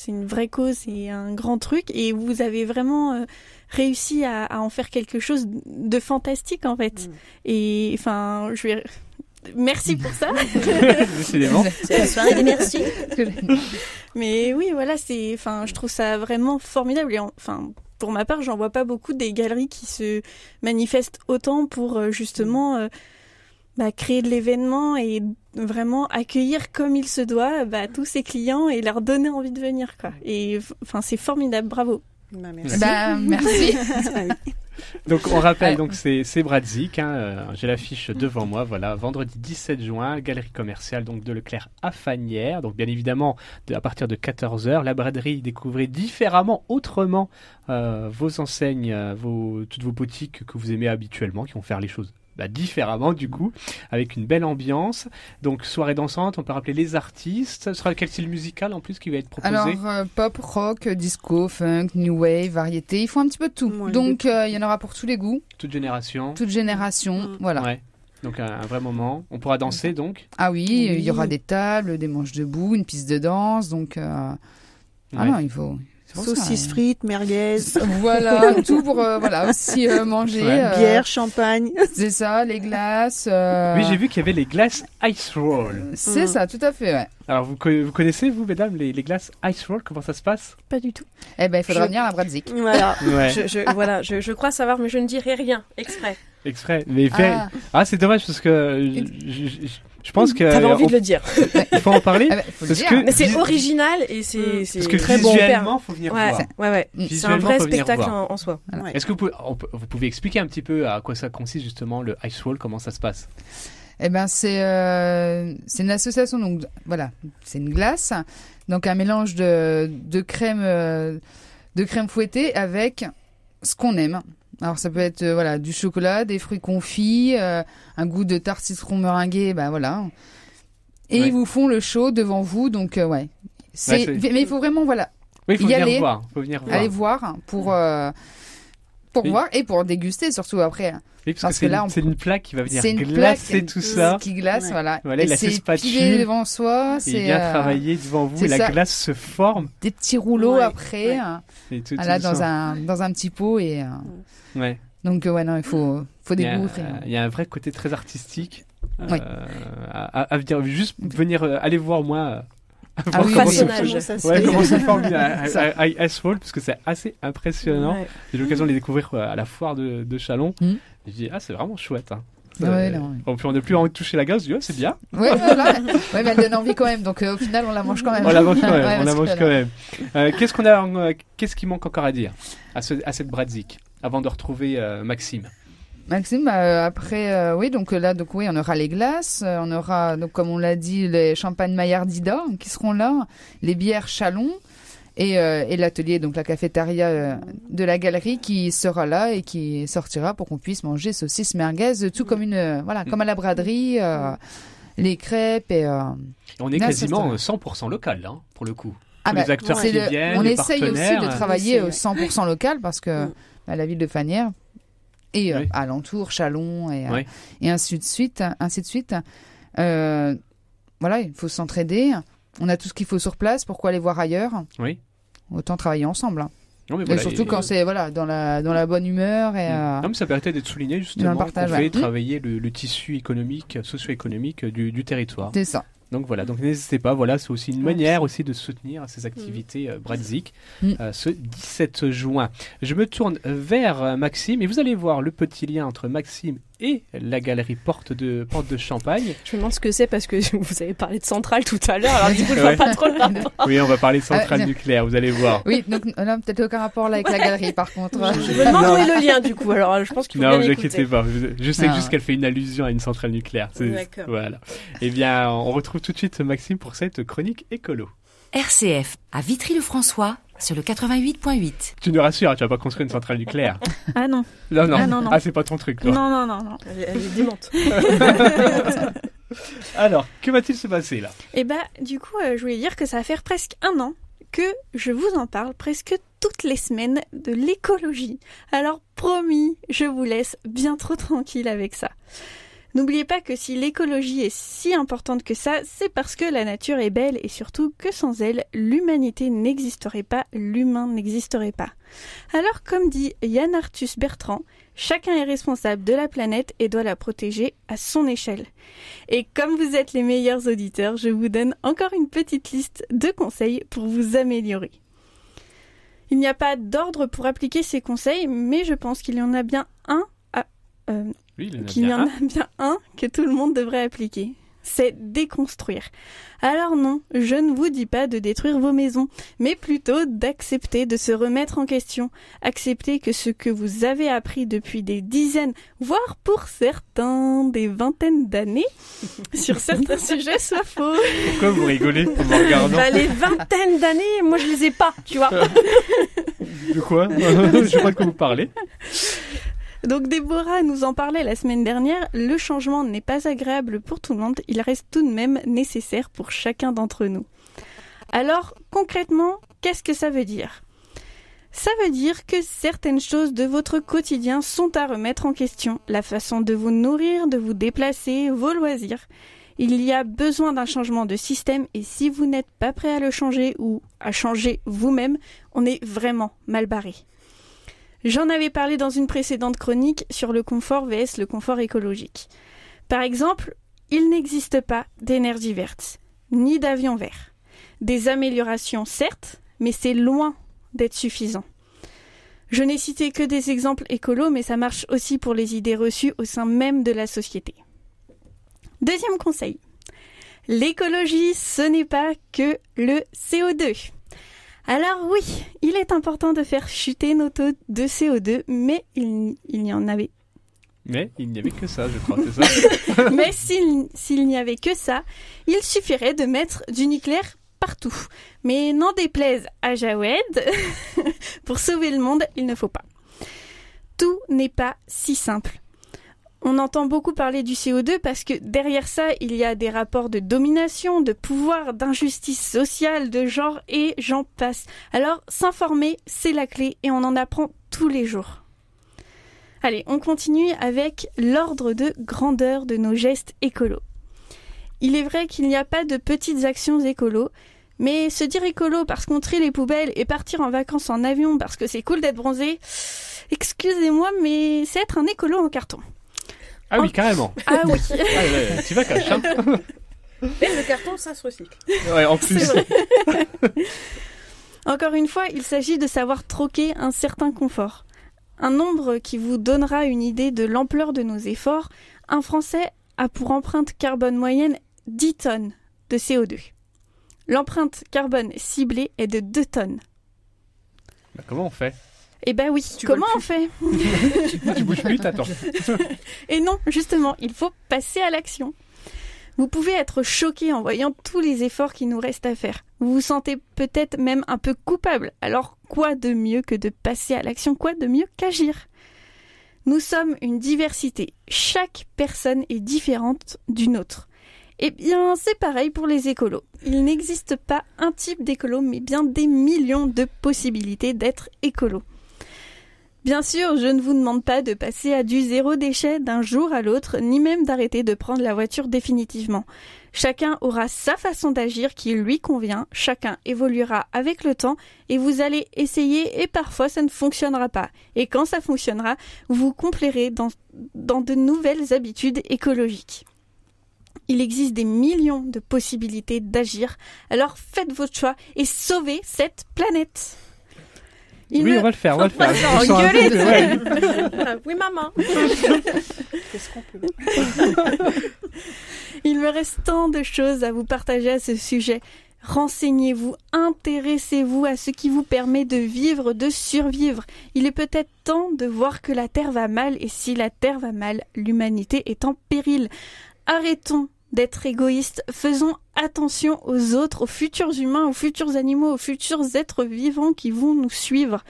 une vraie cause, c'est un grand truc, et vous avez vraiment réussi à en faire quelque chose de fantastique en fait. Et enfin, merci pour ça. Décidément. C'est la soirée des merci. Mais oui, voilà, je trouve ça vraiment formidable. Et pour ma part, j'en vois pas beaucoup des galeries qui se manifestent autant pour justement créer de l'événement et vraiment accueillir comme il se doit tous ses clients et leur donner envie de venir, quoi. Et c'est formidable, bravo. Merci. Merci. Donc on rappelle, donc c'est Bradzik, j'ai l'affiche devant moi, voilà, vendredi 17 juin, galerie commerciale donc de Leclerc à Fagnières, donc bien évidemment à partir de 14h, la braderie, découvrez différemment, autrement vos enseignes, toutes vos boutiques que vous aimez habituellement, qui vont faire les choses différemment du coup, avec une belle ambiance. Donc soirée dansante, on peut rappeler les artistes. Ce sera quel style musical en plus qui va être proposé? Alors pop, rock, disco, funk, new wave, variété, ils font un petit peu de tout. Ouais, donc il y en aura pour tous les goûts. Toute génération. Voilà. Ouais. Donc un vrai moment. On pourra danser donc. Ah oui, il y aura des tables, des manches debout, une piste de danse, donc non, il faut... Saucisses frites, merguez. Voilà, tout pour aussi manger. Bière, champagne. C'est ça, les glaces. Oui, j'ai vu qu'il y avait les glaces Ice Roll. C'est ça, tout à fait, ouais. Alors, vous connaissez, vous, mesdames, les glaces Ice Roll? Comment ça se passe? Pas du tout. Eh ben, il faudra venir à Bradzik. Voilà. Ouais. Je crois savoir, mais je ne dirai rien, exprès. Exprès. Mais c'est dommage parce que je pense que... T'avais envie de le dire. Il faut en parler. Faut le dire. Mais c'est original et c'est Parce que très bon. visuellement, faut venir voir. Ouais. C'est un vrai spectacle en soi. Ouais. Est-ce que vous pouvez expliquer un petit peu à quoi ça consiste justement le Ice Roll, comment ça se passe? Eh ben, c'est une association, donc voilà, c'est une glace, donc un mélange de crème fouettée avec ce qu'on aime. Alors ça peut être du chocolat, des fruits confits, un goût de tarte citron meringuée, voilà. Et ils vous font le show devant vous, donc mais il faut vraiment Oui, il faut venir voir. Aller voir pour voir et pour déguster surtout après. Oui, parce que là, c'est une plaque qui va venir c'est une glacer plaque tout ça. Qui glace, voilà. Voilà, il a ses c'est spatules. pilé devant soi. C'est bien travaillé devant vous c'est et la ça. glace se forme. Des petits rouleaux après, Et tout dans un petit pot et. Ouais. Donc non, il faut découvrir. Il y a un vrai côté très artistique. Oui. À venir, juste venir aller voir moi. Ah oui, comment ça se comment ça forme à Ice Roll, parce que c'est assez impressionnant. Ouais. J'ai eu l'occasion de les découvrir à la foire de Chalon. Mm. Je dis c'est vraiment chouette. On n'a plus envie de toucher la glace, je dis c'est bien. Ouais, voilà. Ouais, mais elle donne envie quand même. Donc au final, on la mange quand même. On la mange quand même. Ouais, on la mange parce quand même. Qu'est-ce qui manque encore à dire à cette Bradzik avant de retrouver Maxime? Maxime, après, on aura les glaces, on aura, donc, comme on l'a dit, les champagnes Maillardida qui seront là, les bières Chalon et l'atelier, donc la cafétéria de la galerie qui sera là et qui sortira pour qu'on puisse manger saucisses merguez, tout comme comme à la braderie, les crêpes et. On est quasiment 100% local, pour le coup. Tous les acteurs qui viennent, on les essaye aussi partenaires. de travailler 100% local parce que la ville de Fagnières et alentour, Chalon et ainsi de suite. Il faut s'entraider. On a tout ce qu'il faut sur place. Pourquoi aller voir ailleurs? Oui. Autant travailler ensemble. Non, mais et surtout quand c'est dans la bonne humeur. Non, mais ça méritait d'être souligné justement. Partage, qu'on fait travailler le tissu économique, socio-économique du territoire. C'est ça. Donc voilà, donc n'hésitez pas, c'est aussi une manière aussi de soutenir ces activités Bradzik ce 17 juin. Je me tourne vers Maxime et vous allez voir le petit lien entre Maxime et la galerie Porte de Champagne. Je me demande ce que c'est parce que vous avez parlé de centrale tout à l'heure, alors du coup je vois pas trop le rapport. Oui, on va parler de centrale nucléaire, vous allez voir. Oui, donc là peut-être aucun rapport là avec la galerie par contre. Je me demande où est le lien du coup, alors je pense qu'il faut bien écouter. Ne vous inquiétez pas, je sais juste qu'elle fait une allusion à une centrale nucléaire. D'accord. Voilà. Eh bien, on retrouve tout de suite Maxime pour cette chronique écolo. RCF, à Vitry-le-François, sur le 88.8. Tu nous rassures, tu vas pas construire une centrale nucléaire. Ah non. Non. Ah, c'est pas ton truc, toi. Non. Elle est démente. Alors, que va-t-il se passer là? Du coup, je voulais dire que ça va faire presque un an que je vous en parle presque toutes les semaines de l'écologie. Alors promis, je vous laisse bien trop tranquille avec ça. N'oubliez pas que si l'écologie est si importante que ça, c'est parce que la nature est belle et surtout que sans elle, l'humanité n'existerait pas, l'humain n'existerait pas. Alors comme dit Yann Arthus Bertrand, chacun est responsable de la planète et doit la protéger à son échelle. Et comme vous êtes les meilleurs auditeurs, je vous donne encore une petite liste de conseils pour vous améliorer. Il n'y a pas d'ordre pour appliquer ces conseils, mais je pense qu'il y en a bien un que tout le monde devrait appliquer. C'est déconstruire. Alors non, je ne vous dis pas de détruire vos maisons, mais plutôt d'accepter de se remettre en question. Accepter que ce que vous avez appris depuis des dizaines, voire pour certains des vingtaines d'années, sur certains sujets soit faux. Pourquoi vous rigolez en me regardant? Les vingtaines d'années, moi je les ai pas, tu vois. De quoi? Je sais pas de quoi vous parlez. Donc Déborah nous en parlait la semaine dernière, le changement n'est pas agréable pour tout le monde, il reste tout de même nécessaire pour chacun d'entre nous. Alors concrètement, qu'est-ce que ça veut dire ? Ça veut dire que certaines choses de votre quotidien sont à remettre en question, la façon de vous nourrir, de vous déplacer, vos loisirs. Il y a besoin d'un changement de système et si vous n'êtes pas prêt à le changer ou à changer vous-même, on est vraiment mal barré. J'en avais parlé dans une précédente chronique sur le confort vs le confort écologique. Par exemple, il n'existe pas d'énergie verte, ni d'avion vert. Des améliorations, certes, mais c'est loin d'être suffisant. Je n'ai cité que des exemples écolos, mais ça marche aussi pour les idées reçues au sein même de la société. Deuxième conseil. L'écologie, ce n'est pas que le CO2. Alors oui, il est important de faire chuter nos taux de CO2, mais il y en avait. Mais il n'y avait que ça, je crois, c'est ça. Mais s'il n'y avait que ça, il suffirait de mettre du nucléaire partout. Mais n'en déplaise à Jawed, pour sauver le monde, il ne faut pas. Tout n'est pas si simple. On entend beaucoup parler du CO2 parce que derrière ça, il y a des rapports de domination, de pouvoir, d'injustice sociale, de genre et j'en passe. Alors, s'informer, c'est la clé et on en apprend tous les jours. Allez, on continue avec l'ordre de grandeur de nos gestes écolos. Il est vrai qu'il n'y a pas de petites actions écolos, mais se dire écolo parce qu'on trie les poubelles et partir en vacances en avion parce que c'est cool d'être bronzé, excusez-moi, mais c'est être un écolo en carton. Ah oui, carrément. Ah oui. Ouais, tu vas cacher. Hein. Et le carton, ça se recycle. Ouais, en plus. Encore une fois, il s'agit de savoir troquer un certain confort. Un nombre qui vous donnera une idée de l'ampleur de nos efforts. Un Français a pour empreinte carbone moyenne 10 tonnes de CO2. L'empreinte carbone ciblée est de 2 tonnes. Bah, comment on fait ? Eh ben oui, comment on fait ? Tu bouges plus, t'attends. Et non, justement, il faut passer à l'action. Vous pouvez être choqué en voyant tous les efforts qui nous restent à faire. Vous vous sentez peut-être même un peu coupable. Alors, quoi de mieux que de passer à l'action ? Quoi de mieux qu'agir ? Nous sommes une diversité. Chaque personne est différente d'une autre. Eh bien, c'est pareil pour les écolos. Il n'existe pas un type d'écolo, mais bien des millions de possibilités d'être écolo. Bien sûr, je ne vous demande pas de passer à du zéro déchet d'un jour à l'autre, ni même d'arrêter de prendre la voiture définitivement. Chacun aura sa façon d'agir qui lui convient, chacun évoluera avec le temps et vous allez essayer et parfois ça ne fonctionnera pas. Et quand ça fonctionnera, vous vous complairez dans de nouvelles habitudes écologiques. Il existe des millions de possibilités d'agir, alors faites votre choix et sauvez cette planète. On va le faire, Engueuler. Oui, maman. Qu'est-ce qu'on peut ? Il me reste tant de choses à vous partager à ce sujet. Renseignez-vous, intéressez-vous à ce qui vous permet de vivre, de survivre. Il est peut-être temps de voir que la Terre va mal et si la Terre va mal, l'humanité est en péril. Arrêtons d'être égoïstes, faisons attention aux autres, aux futurs humains, aux futurs animaux, aux futurs êtres vivants qui vont nous suivre.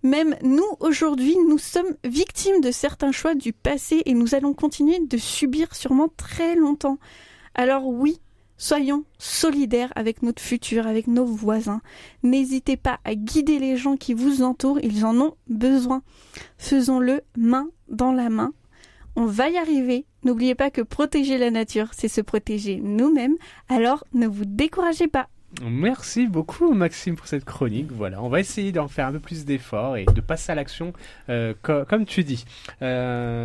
Même nous, aujourd'hui, nous sommes victimes de certains choix du passé et nous allons continuer de subir sûrement très longtemps. Alors oui, Soyons solidaires avec notre futur, avec nos voisins. N'hésitez pas à guider les gens qui vous entourent, ils en ont besoin. Faisons-le main dans la main. On va y arriver. N'oubliez pas que protéger la nature, c'est se protéger nous-mêmes. Alors, ne vous découragez pas. Merci beaucoup Maxime pour cette chronique. Voilà, on va essayer d'en faire un peu plus d'efforts et de passer à l'action comme tu dis.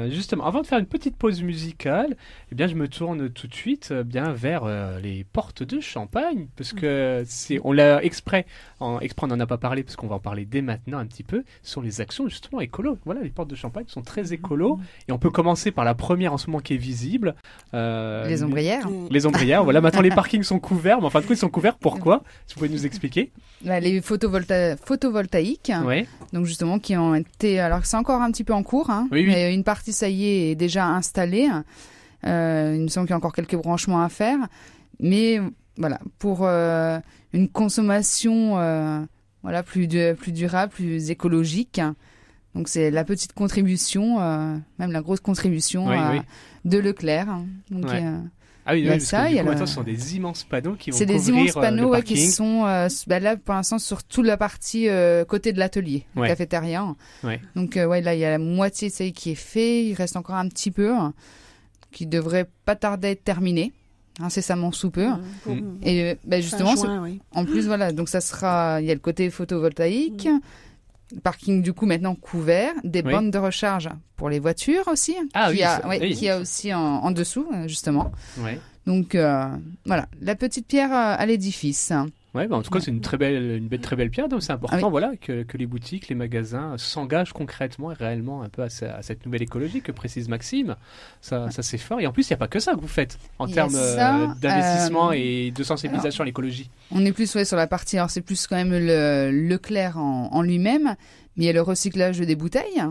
Justement, avant de faire une petite pause musicale, eh bien, je me tourne tout de suite bien vers les portes de Champagne parce que on l'a exprès on n'en a pas parlé parce qu'on va en parler dès maintenant un petit peu sur les actions justement écolo. Voilà, les portes de Champagne sont très écolo et on peut commencer par la première en ce moment qui est visible. Les ombrières. Les ombrières. Voilà, maintenant les parkings sont couverts, mais en fin de compte ils sont couverts. Pourquoi ? Si vous pouvez nous expliquer. Les photovoltaïques, ouais. Donc justement qui ont été, alors c'est encore un petit peu en cours, hein, oui. Mais une partie ça y est déjà installée. Il me semble qu'il y a encore quelques branchements à faire, mais voilà pour une consommation plus durable, plus écologique. Donc c'est la petite contribution, même la grosse contribution de Leclerc. Donc, ouais. Ah oui, parce ça, que du coup, maintenant, ce sont des immenses panneaux qui vont couvrir le parking. C'est des immenses panneaux qui sont là pour l'instant sur toute la partie côté de l'atelier, cafétéria. Ouais. Donc là, il y a la moitié ça y est, qui est fait. Il reste encore un petit peu qui devrait pas tarder à être terminé, incessamment sous peu. Et justement, en plus, voilà, donc ça sera, il y a le côté photovoltaïque. Parking du coup maintenant couvert, des bornes de recharge pour les voitures aussi, qu'il y a aussi en dessous justement. Ouais. Donc voilà, la petite pierre à l'édifice. Ouais, en tout cas c'est une très belle pierre, donc c'est important voilà que les boutiques, les magasins s'engagent concrètement et réellement un peu à cette nouvelle écologie que précise Maxime. Ça c'est fort et en plus il n'y a pas que ça que vous faites en termes d'investissement et de sensibilisation à l'écologie. On est plus sur la partie, alors c'est plus quand même le Leclerc en lui-même, mais il y a le recyclage des bouteilles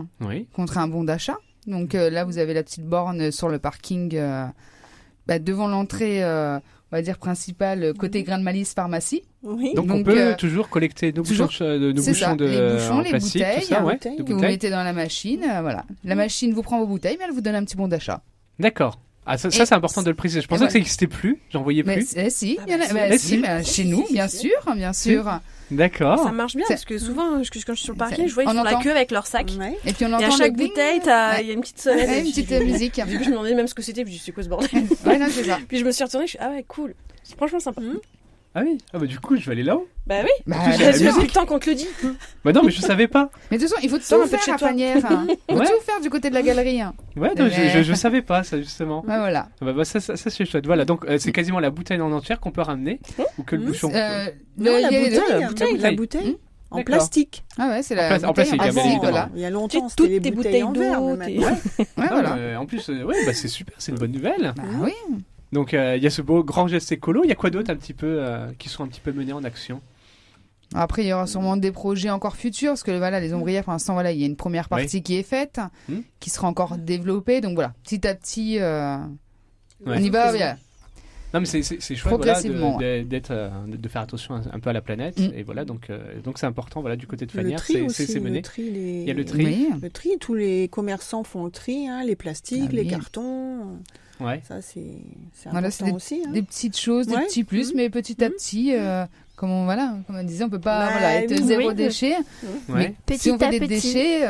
contre un bon d'achat. Donc là vous avez la petite borne sur le parking devant l'entrée on va dire principale côté grain de malice pharmacie. Oui. Donc on peut toujours collecter nos bouchons de les bouchons, en les plastique, bouteilles, tout ça, que vous mettez dans la machine. Voilà, la machine vous prend vos bouteilles, mais elle vous donne un petit bon d'achat. D'accord. Ah, ça c'est important de le préciser. Je pensais que ça n'existait plus, j'en voyais plus. Si, chez nous, bien sûr. D'accord. Ça marche bien parce que souvent, quand je suis sur le parking, je vois ils font la queue avec leur sac. Ouais. Et puis on entend à chaque bouteille, il y a une petite sonnette. Une petite musique. Au début, je me demandais même ce que c'était, puis je me suis dit, c'est quoi ce bordel? Ouais, non, c'est ça. Puis je me suis retournée, je suis ah ouais, cool. C'est franchement sympa. Ah oui, du coup je vais aller là-haut. Bah oui, j'ai depuis le temps qu'on te le dit. Bah non, mais je savais pas. Mais de toute façon, il faut tout faire à Fanière. Il faut tout faire du côté de la galerie. Ouais, non, je savais pas ça justement. Ouais, voilà. Ça c'est chouette. Voilà, donc c'est quasiment la bouteille en entière qu'on peut ramener ou que le bouchon. La bouteille. En plastique. Ah ouais, c'est la en plastique. Voilà. Il y a longtemps, c'était les bouteilles en verre. En plus, c'est super, c'est une bonne nouvelle. Bah oui. Donc il y a ce beau grand geste écolo. Il y a quoi d'autre un petit peu qui sont un petit peu menés en action? Après, il y aura sûrement des projets encore futurs, parce que voilà, les ombrières, pour l'instant, voilà, il y a une première partie qui est faite, qui sera encore développée. Donc voilà, petit à petit, on y va. Voilà. Non mais c'est chouette de faire attention un peu à la planète et voilà donc c'est important voilà du côté de Fanière c'est mené. Il y a le tri. Le tri, tous les commerçants font le tri, les plastiques, les cartons. Ouais. Ça c'est important aussi. Des petites choses, des petits plus, mais petit à petit. Comme on disait, on peut pas être zéro déchet. Mais si on fait des déchets,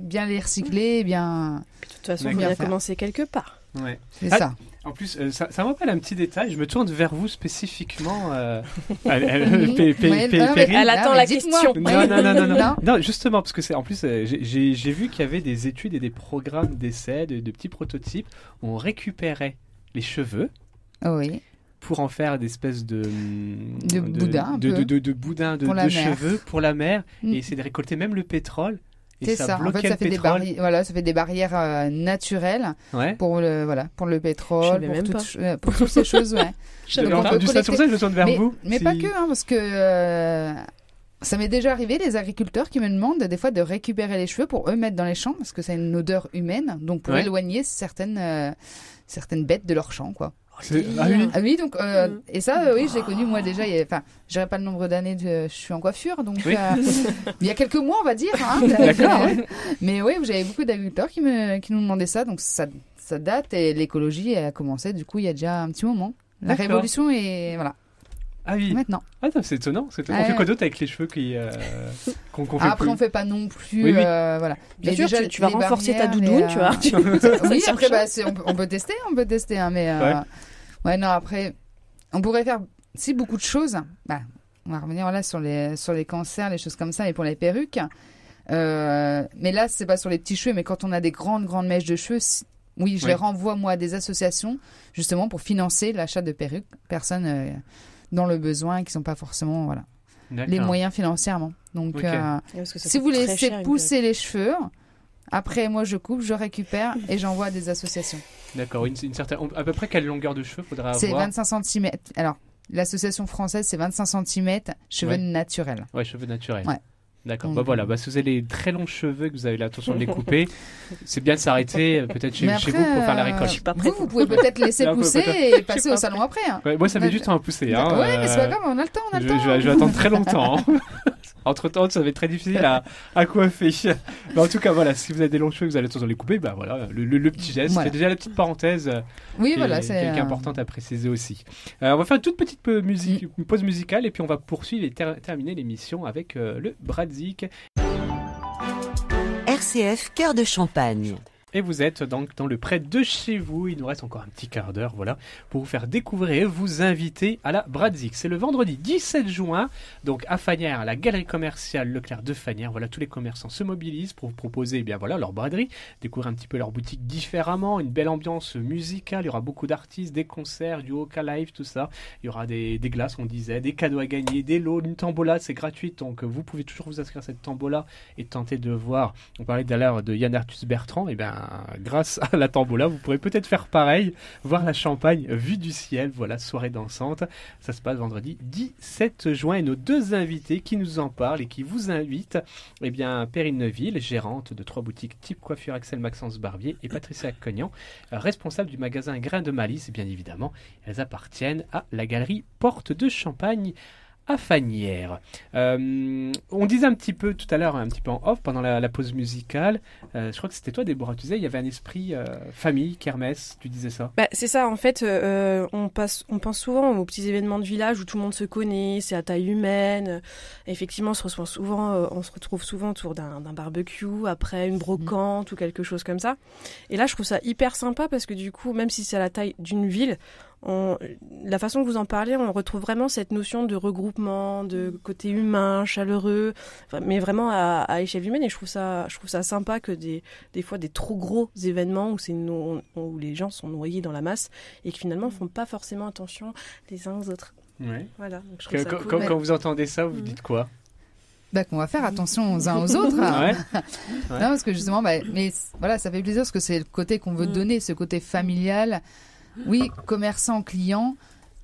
bien les recycler, bien. Puis, de toute façon, il faut bien commencer quelque part. Ouais. C'est ça. En plus, ça me rappelle un petit détail. Je me tourne vers vous spécifiquement. Elle attend la question. Non, justement, parce que c'est en plus, j'ai vu qu'il y avait des études et des programmes d'essais, de petits prototypes où on récupérait les cheveux. Oui. Pour en faire des espèces de boudins, de cheveux pour la mer et essayer de récolter même le pétrole. C'est ça. En fait, ça fait des barrières naturelles pour le pétrole, pour toutes ces choses. Ouais. J'avais entendu ça, sur ça je me tourne vers vous. Mais pas que, parce que ça m'est déjà arrivé, les agriculteurs qui me demandent des fois de récupérer les cheveux pour eux mettre dans les champs, parce que ça a une odeur humaine, donc pour éloigner certaines bêtes de leur champ, quoi. Oui, donc et ça j'ai connu moi déjà, je dirais pas le nombre d'années je suis en coiffure, donc il y a quelques mois on va dire d'accord. Mais oui, j'avais beaucoup d'agriculteurs qui nous demandaient ça, donc ça date et l'écologie a commencé du coup il y a déjà un petit moment. La D'accord. révolution est voilà Ah oui. maintenant. Ah, non, c'est étonnant. On fait Ouais. quoi d'autre avec les cheveux qu'on fait Après, plus on fait pas non plus. Oui, oui. Voilà. Bien Mais sûr, déjà, tu vas les renforcer ta barrières, doudoune, les, tu vois. Oui, Ça après, change. on peut tester, hein, mais ouais, non, après, on pourrait faire si beaucoup de choses. Bah, on va revenir là sur les cancers, les choses comme ça, et pour les perruques. Mais là, c'est pas sur les petits cheveux, mais quand on a des grandes mèches de cheveux, oui, je les renvoie moi à des associations justement pour financer l'achat de perruques, personnes dans le besoin qui sont pas forcément les moyens financièrement. Donc, Ok. Parce que ça si coûte vous très laissez cher, une pousser les cheveux, après moi je coupe, je récupère et j'envoie à des associations. D'accord. Une certaine... À peu près quelle longueur de cheveux faudra avoir? C'est 25 cm. Alors, l'association française, c'est 25 cm cheveux Ouais. naturels. Ouais, cheveux naturels. Ouais. D'accord. Donc, Bah voilà. Si vous avez les très longs cheveux que vous avez l'intention de les couper, c'est bien de s'arrêter peut-être chez Mais vous après, pour faire la récolte. Je suis pas prête. Vous pouvez peut-être laisser Non, pousser peut-être. et passer au salon après. Hein. Ouais, moi, ça met du temps à pousser. Hein. Ouais, mais c'est pas grave, on a le temps, Je vais attendre très longtemps. Hein. Entre-temps, ça va être très difficile à coiffer. Mais en tout cas, voilà, si vous avez des longs cheveux et que vous avez l'intention de les couper, bah voilà, le petit geste. Voilà. C'est déjà la petite parenthèse Oui, qui voilà, est c'est importante à préciser aussi. On va faire une toute petite une pause musicale et puis on va poursuivre et terminer l'émission avec le Bradzik. RCF Cœur de Champagne. Et vous êtes donc dans le près de chez vous. Il nous reste encore un petit quart d'heure, voilà, pour vous faire découvrir et vous inviter à la Bradzik. C'est le vendredi 17 juin, donc à Fagnières, à la galerie commerciale Leclerc de Fagnières. Voilà, tous les commerçants se mobilisent pour vous proposer, leur braderie, découvrir un petit peu leur boutique différemment, une belle ambiance musicale. Il y aura beaucoup d'artistes, des concerts, du Oka Live, tout ça. Il y aura des glaces, on disait, des cadeaux à gagner, des lots, une tombola, c'est gratuit. Donc vous pouvez toujours vous inscrire à cette tombola et tenter de voir. On parlait d'ailleurs de Yann Arthus Bertrand, et grâce à la tombola, vous pourrez peut-être faire pareil, voir la Champagne vue du ciel, voilà, soirée dansante. Ça se passe vendredi 17 juin et nos deux invités qui nous en parlent et qui vous invitent, Perrine Neuville, gérante de 3 boutiques type coiffure Axel Maxence Barbier, et Patricia Cognan, responsable du magasin Grain de Malice, et bien évidemment, elles appartiennent à la galerie Porte de Champagne à Fagnières. On disait un petit peu tout à l'heure, un petit peu en off, pendant la pause musicale, je crois que c'était toi, Déborah, tu disais, il y avait un esprit famille, kermesse, tu disais ça. C'est ça, en fait, on pense souvent aux petits événements de village où tout le monde se connaît, c'est à taille humaine. Effectivement, on se retrouve souvent autour d'un barbecue, après une brocante ou quelque chose comme ça. Et là, je trouve ça hyper sympa parce que du coup, même si c'est à la taille d'une ville, la façon que vous en parlez, on retrouve vraiment cette notion de regroupement, de côté humain, chaleureux, mais vraiment à échelle humaine. Et je trouve ça sympa que des fois des trop gros événements où les gens sont noyés dans la masse et qui finalement font pas forcément attention les uns aux autres. Ouais. Voilà. Donc je trouve ça cool. Quand vous entendez ça, vous dites quoi? Qu'on va faire attention aux uns aux autres. Ouais. Non, parce que justement, mais voilà, ça fait plaisir parce que c'est le côté qu'on veut donner, ce côté familial. Oui, commerçant, client,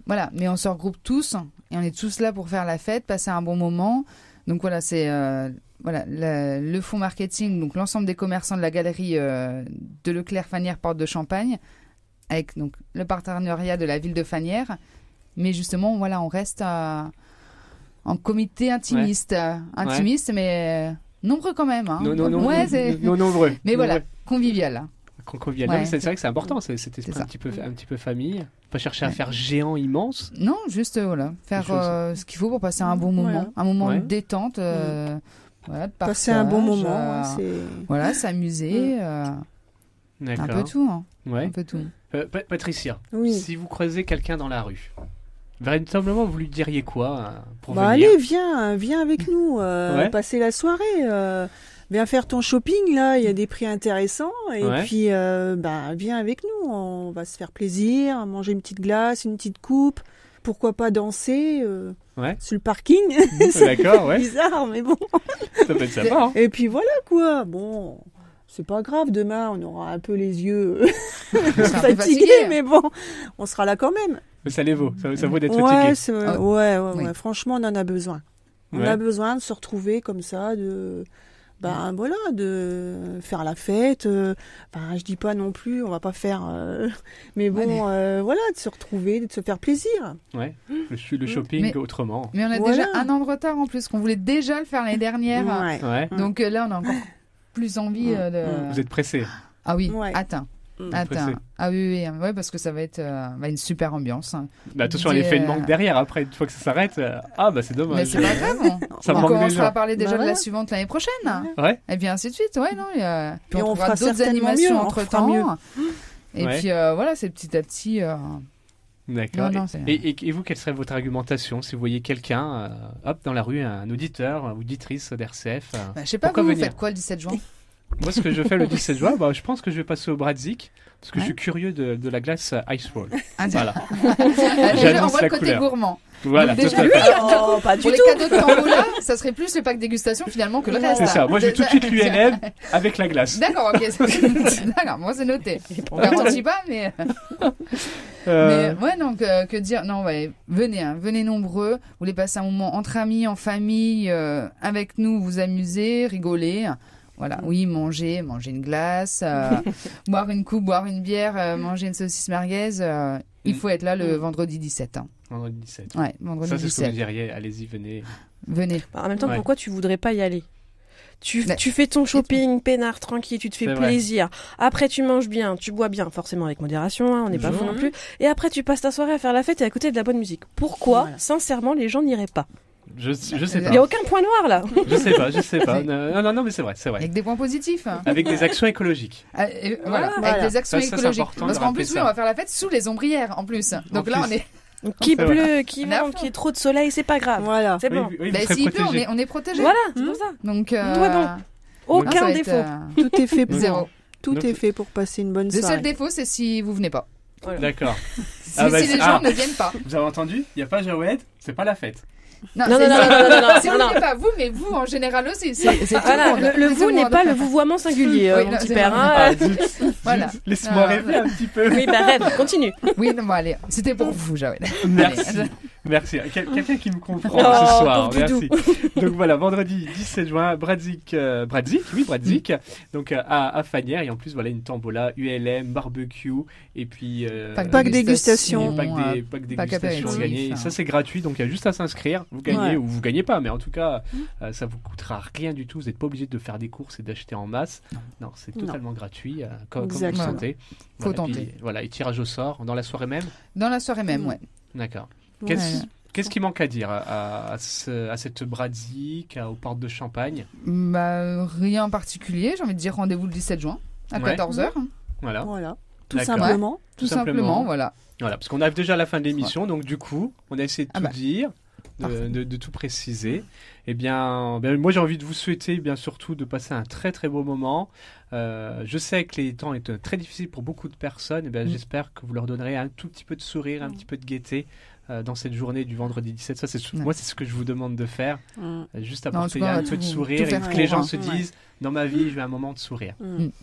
voilà, mais on se regroupe tous et on est tous là pour faire la fête, passer un bon moment. Donc voilà, c'est le fonds marketing, donc l'ensemble des commerçants de la galerie de Leclerc Fagnières Porte de Champagne, avec donc le partenariat de la ville de Fagnières. Mais justement, voilà, on reste en comité intimiste, mais nombreux quand même. Hein. Non, nombreux. Mais voilà, convivial. Convivial. Ouais. Non, c'est vrai que c'est important, cet esprit un petit peu famille. Pas chercher à faire géant immense. Non, juste faire ce qu'il faut pour passer un bon moment, un moment de détente, de partage, passer un bon moment, s'amuser, un peu tout. Hein. Ouais. Un peu tout. Patricia, oui. Si vous croisez quelqu'un dans la rue, véritablement, vous lui diriez quoi pour venir? Allez, viens avec nous, passer la soirée. Viens faire ton shopping, là, il y a des prix intéressants. Et puis, viens avec nous, on va se faire plaisir, manger une petite glace, une petite coupe. Pourquoi pas danser sur le parking. D'accord, ouais. C'est bizarre, mais bon. Ça peut être sympa. Hein. Et puis voilà, quoi. Bon, c'est pas grave, demain, on aura un peu les yeux fatigués, mais bon, on sera là quand même. Mais ça les vaut, ça vaut d'être fatigué. Ouais. Franchement, on en a besoin. On a besoin de se retrouver comme ça, de faire la fête. Je dis pas non plus, on va pas faire, mais bon, de se retrouver, de se faire plaisir. Ouais. Le shopping autrement. Mais on a déjà un an de retard en plus, qu'on voulait déjà le faire l'année dernière. Ouais. Donc là, on a encore plus envie de. Vous êtes pressés. Ah oui. Attends. Attends. Ah oui, ouais, parce que ça va être une super ambiance. Bah, attention à l'effet de manque derrière. Après, une fois que ça s'arrête, c'est dommage. Mais c'est pas grave. Ça on manque commencera déjà. à parler déjà de la suivante l'année prochaine. Ouais. Et bien ainsi de suite. Ouais, non. Puis Et on on trouvera fera d'autres certainement animations mieux, on entre fera temps. mieux. Et Ouais. puis voilà, c'est petit à petit. D'accord. Non, c'est- Et vous, quelle serait votre argumentation si vous voyez quelqu'un, dans la rue, un auditeur, auditrice d'RCF Je sais pas, pourquoi vous venir faites quoi le 17 juin? Moi, ce que je fais le 17 juin, je pense que je vais passer au Bradzik, parce que Ouais. je suis curieux de la glace Ice Roll. Ah, Voilà. Déjà, J'annonce on voit la le côté couleur. gourmand. Voilà, Donc, tout à déjà, fait. Oh, pas du Pour les tout. cadeaux de Tambola, ça serait plus le pack dégustation finalement que le reste. C'est ça. Moi, je vais tout de suite l'ULM avec la glace. D'accord, ok. D'accord, moi c'est noté. On garantit pas, mais. Euh, Mais ouais, non, que dire. Non, ouais, venez nombreux. Vous voulez passer un moment entre amis, en famille, avec nous, vous amuser, rigoler. Voilà, oui, manger une glace, boire une coupe, boire une bière, manger une saucisse merguez. Il faut être là le vendredi 17. Hein. Vendredi 17. Ouais, vendredi Ça, c'est ce que vous 17. diriez. Allez-y, venez. Venez. En même temps, Ouais. pourquoi tu voudrais pas y aller? Tu Mais- fais ton shopping peinard, tranquille, tu te fais C'est vrai. plaisir. Après, tu manges bien, tu bois bien, forcément avec modération, on n'est pas fou non plus. Et après, tu passes ta soirée à faire la fête et à côté de la bonne musique. Pourquoi, Voilà. sincèrement, les gens n'iraient pas? Je sais Il pas. n'y a aucun point noir là. Je sais pas. Non, mais c'est vrai. Avec des points positifs. Avec des actions écologiques. Voilà, Voilà. avec des actions Ça, c'est écologiques. important Parce de qu'en rappeler plus, oui, ça. on va faire la fête sous les ombrières en plus. Donc là, plus. on est. Qu'il C'est pleut, qu'il On est à vente, fond. qu'il y ait trop de soleil, c'est pas grave. Voilà. C'est bon. Oui, Bah, vous serez s'il pleut, protégés. on est protégé. Voilà, c'est pour ça. Donc, Tout est bon. ça Aucun va être, défaut. Tout est fait pour Zéro. Tout Donc- est fait pour passer une bonne Le seul soirée. défaut, c'est si vous venez pas. D'accord. Si, Ah, bah, si les gens ne viennent pas. Vous avez entendu? Il n'y a pas Jawed, c'est pas la fête. Non, Non, c'est- non, non, non, non, non, Si vous non. venez pas vous, mais vous en général aussi. C'est tout Voilà, le monde. le C'est vous tout le n'est monde. pas le vouvoiement singulier, Oui, mon non, petit c'est père. vrai. Hein. Voilà. Laisse-moi Ah, rêver un petit peu. Oui, bah rêve, continue. Oui, non, bon, allez. C'était pour vous, Jawed. Merci. Allez. Merci. Quelqu'un qui me comprend Oh, ce soir. pauvre Merci. Donc voilà, vendredi 17 juin, Bradzik. Donc à Fanière. Et en plus, voilà, une tombola, ULM, barbecue. Et puis. Pack dégustation. et pack Pack dégustation apéritif. à gagner. Et ça, c'est gratuit. Donc il y a juste à s'inscrire. Vous gagnez Ouais. ou vous gagnez pas. Mais en tout cas, ça vous coûtera rien du tout. Vous n'êtes pas obligé de faire des courses et d'acheter en masse. Non, c'est Non. totalement gratuit. Comme vous le Exactement. sentez. Faut Voilà, tenter. puis, voilà, et tirage au sort dans la soirée même. Dans la soirée même, ouais. D'accord. Ouais. Qu'est-ce qui manque à dire à cette Bradzik, aux portes de Champagne? Bah, rien en particulier. J'ai envie de dire rendez-vous le 17 juin à Ouais. 14h. Voilà. Voilà. Tout D'accord. simplement. Tout simplement. simplement, voilà. Voilà, parce qu'on arrive déjà à la fin de l'émission, donc du coup, on a essayé de Ah tout bah. dire, Parfait. de tout préciser. Eh bien, moi j'ai envie de vous souhaiter, bien surtout, de passer un très très beau moment. Je sais que les temps sont très difficiles pour beaucoup de personnes. Eh bien, j'espère que vous leur donnerez un tout petit peu de sourire, un petit peu de gaieté dans cette journée du vendredi 17. Ça, moi, c'est ce que je vous demande de faire. Juste Non, en apporter tout cas, un peu de tout sourire et faire que les pour, gens hein. se disent, dans ma vie, je veux un moment de sourire.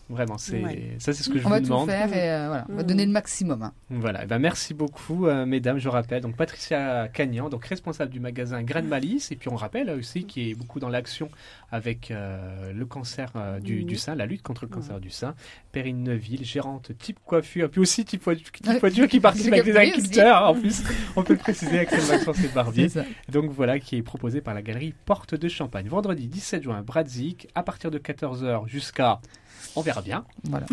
Vraiment, ça c'est ce que je On vous va tout demande. faire et voilà, on va donner le maximum. Hein. Voilà, eh ben merci beaucoup mesdames, je rappelle, donc Patricia Cagnan, donc responsable du magasin Grain de Malice, et puis on rappelle aussi qui est beaucoup dans l'action avec le cancer du sein, la lutte contre le cancer du sein, Perrine Neuville, gérante Type Coiffure, puis aussi Type Voiture qui participe avec les Oui, agriculteurs, en plus, on peut le préciser, Axel Maxence et Barbier, C'est ça. donc voilà, qui est proposé par la galerie Porte de Champagne. Vendredi 17 juin, Bradzik, à partir de 14h jusqu'à... On verra bien. Voilà.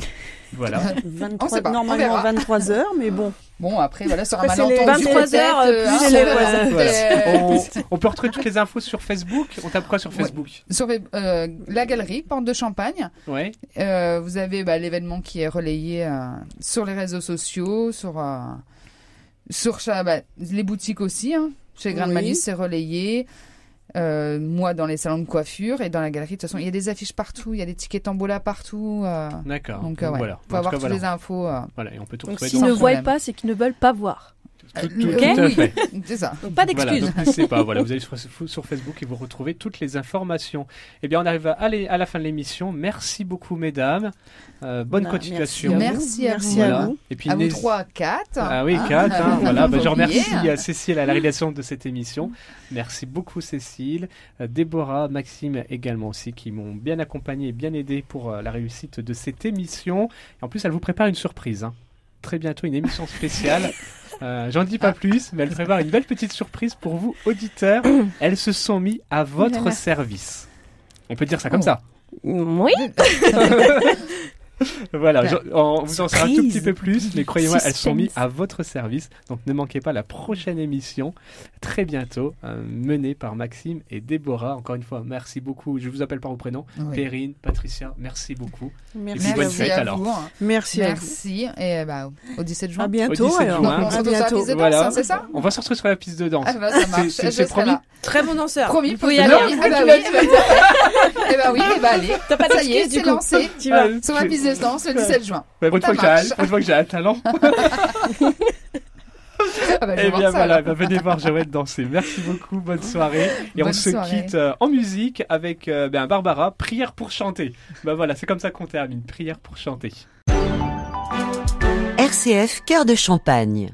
Voilà. 23, On sait pas, on normalement verra. 23h, mais bon. Bon, après, voilà, sur un Après, c'est les malentendu. 23 heures, peut-être, plus hein, les voilà, Voilà. c'est- On peut retrouver toutes les infos sur Facebook. On tape quoi sur Facebook? Sur la galerie, Porte de Champagne, Ouais. vous avez l'événement qui est relayé sur les réseaux sociaux, sur les boutiques aussi. Hein. Chez Grain de Oui. Malice, c'est relayé. Moi, dans les salons de coiffure et dans la galerie, de toute façon, il y a des affiches partout, il y a des tickets Tambola partout. D'accord. Donc, Donc, ouais, voilà. faut En avoir tout cas, toutes voilà. les infos. Voilà, et on peut tout Donc retrouver s'ils dans ne sans voient problème. pas, c'est qu'ils ne veulent pas voir. tout ok. à oui, fait. c'est ça. Donc pas Voilà, d'excuses. donc n'hésitez pas, voilà, vous allez sur Facebook et vous retrouvez toutes les informations. Eh bien, on arrive à la fin de l'émission. Merci beaucoup, mesdames. Bonne Bah, continuation. Merci à vous. Merci Voilà. à vous. Et puis, À vous n'hésitez- 3, 4. Ah oui, 4. Voilà, Faut je remercie oublier. Cécile à la réalisation de cette émission. Merci beaucoup, Cécile. Déborah, Maxime également aussi, qui m'ont bien accompagné et bien aidé pour la réussite de cette émission. Et en plus, elle vous prépare une surprise. Hein. Très bientôt, une émission spéciale. J'en dis pas plus, mais elle prépare une belle petite surprise pour vous, auditeurs. Elles se sont mis à votre Oulala. service. On peut dire ça comme ça. Oui. Voilà, on vous en sait un tout Surprise. petit peu plus, mais croyez-moi, elles sont Suspense. mises à votre service. Donc ne manquez pas la prochaine émission, très bientôt, menée par Maxime et Déborah. Encore une fois, merci beaucoup. Je vous appelle par vos prénoms. Oui. Perrine, Patricia, merci beaucoup. Merci, Et puis bonne à vous. fête, à alors. vous. Merci à vous. Merci. Et au 17 juin. À bientôt, Au 17 alors. juin. On À se retrouve sur la bientôt. piste de danse, Voilà. hein, c'est ça? On va se retrouver sur la piste de danse. Ah bah ça marche, C'est je serai promis. là. Très bon danseur. Promis, Vous pouvez y aller. Ah bah oui, eh bah oui, eh bah allez. T'as pas Ça y est, d'excuse, c'est du coup. lancé. Tu vas. Sur la piste de danse le 17 juin. Ouais, bonne Ça fois que marche. j'ai un talent. Ah bah, je vais Eh voir bien ça, voilà, alors. venez voir Joël danser. Merci beaucoup, bonne soirée. Et on Bonne se soirée. quitte en musique avec Barbara, Prière pour chanter. Bah voilà, c'est comme ça qu'on termine, Prière pour chanter. RCF Cœur de Champagne.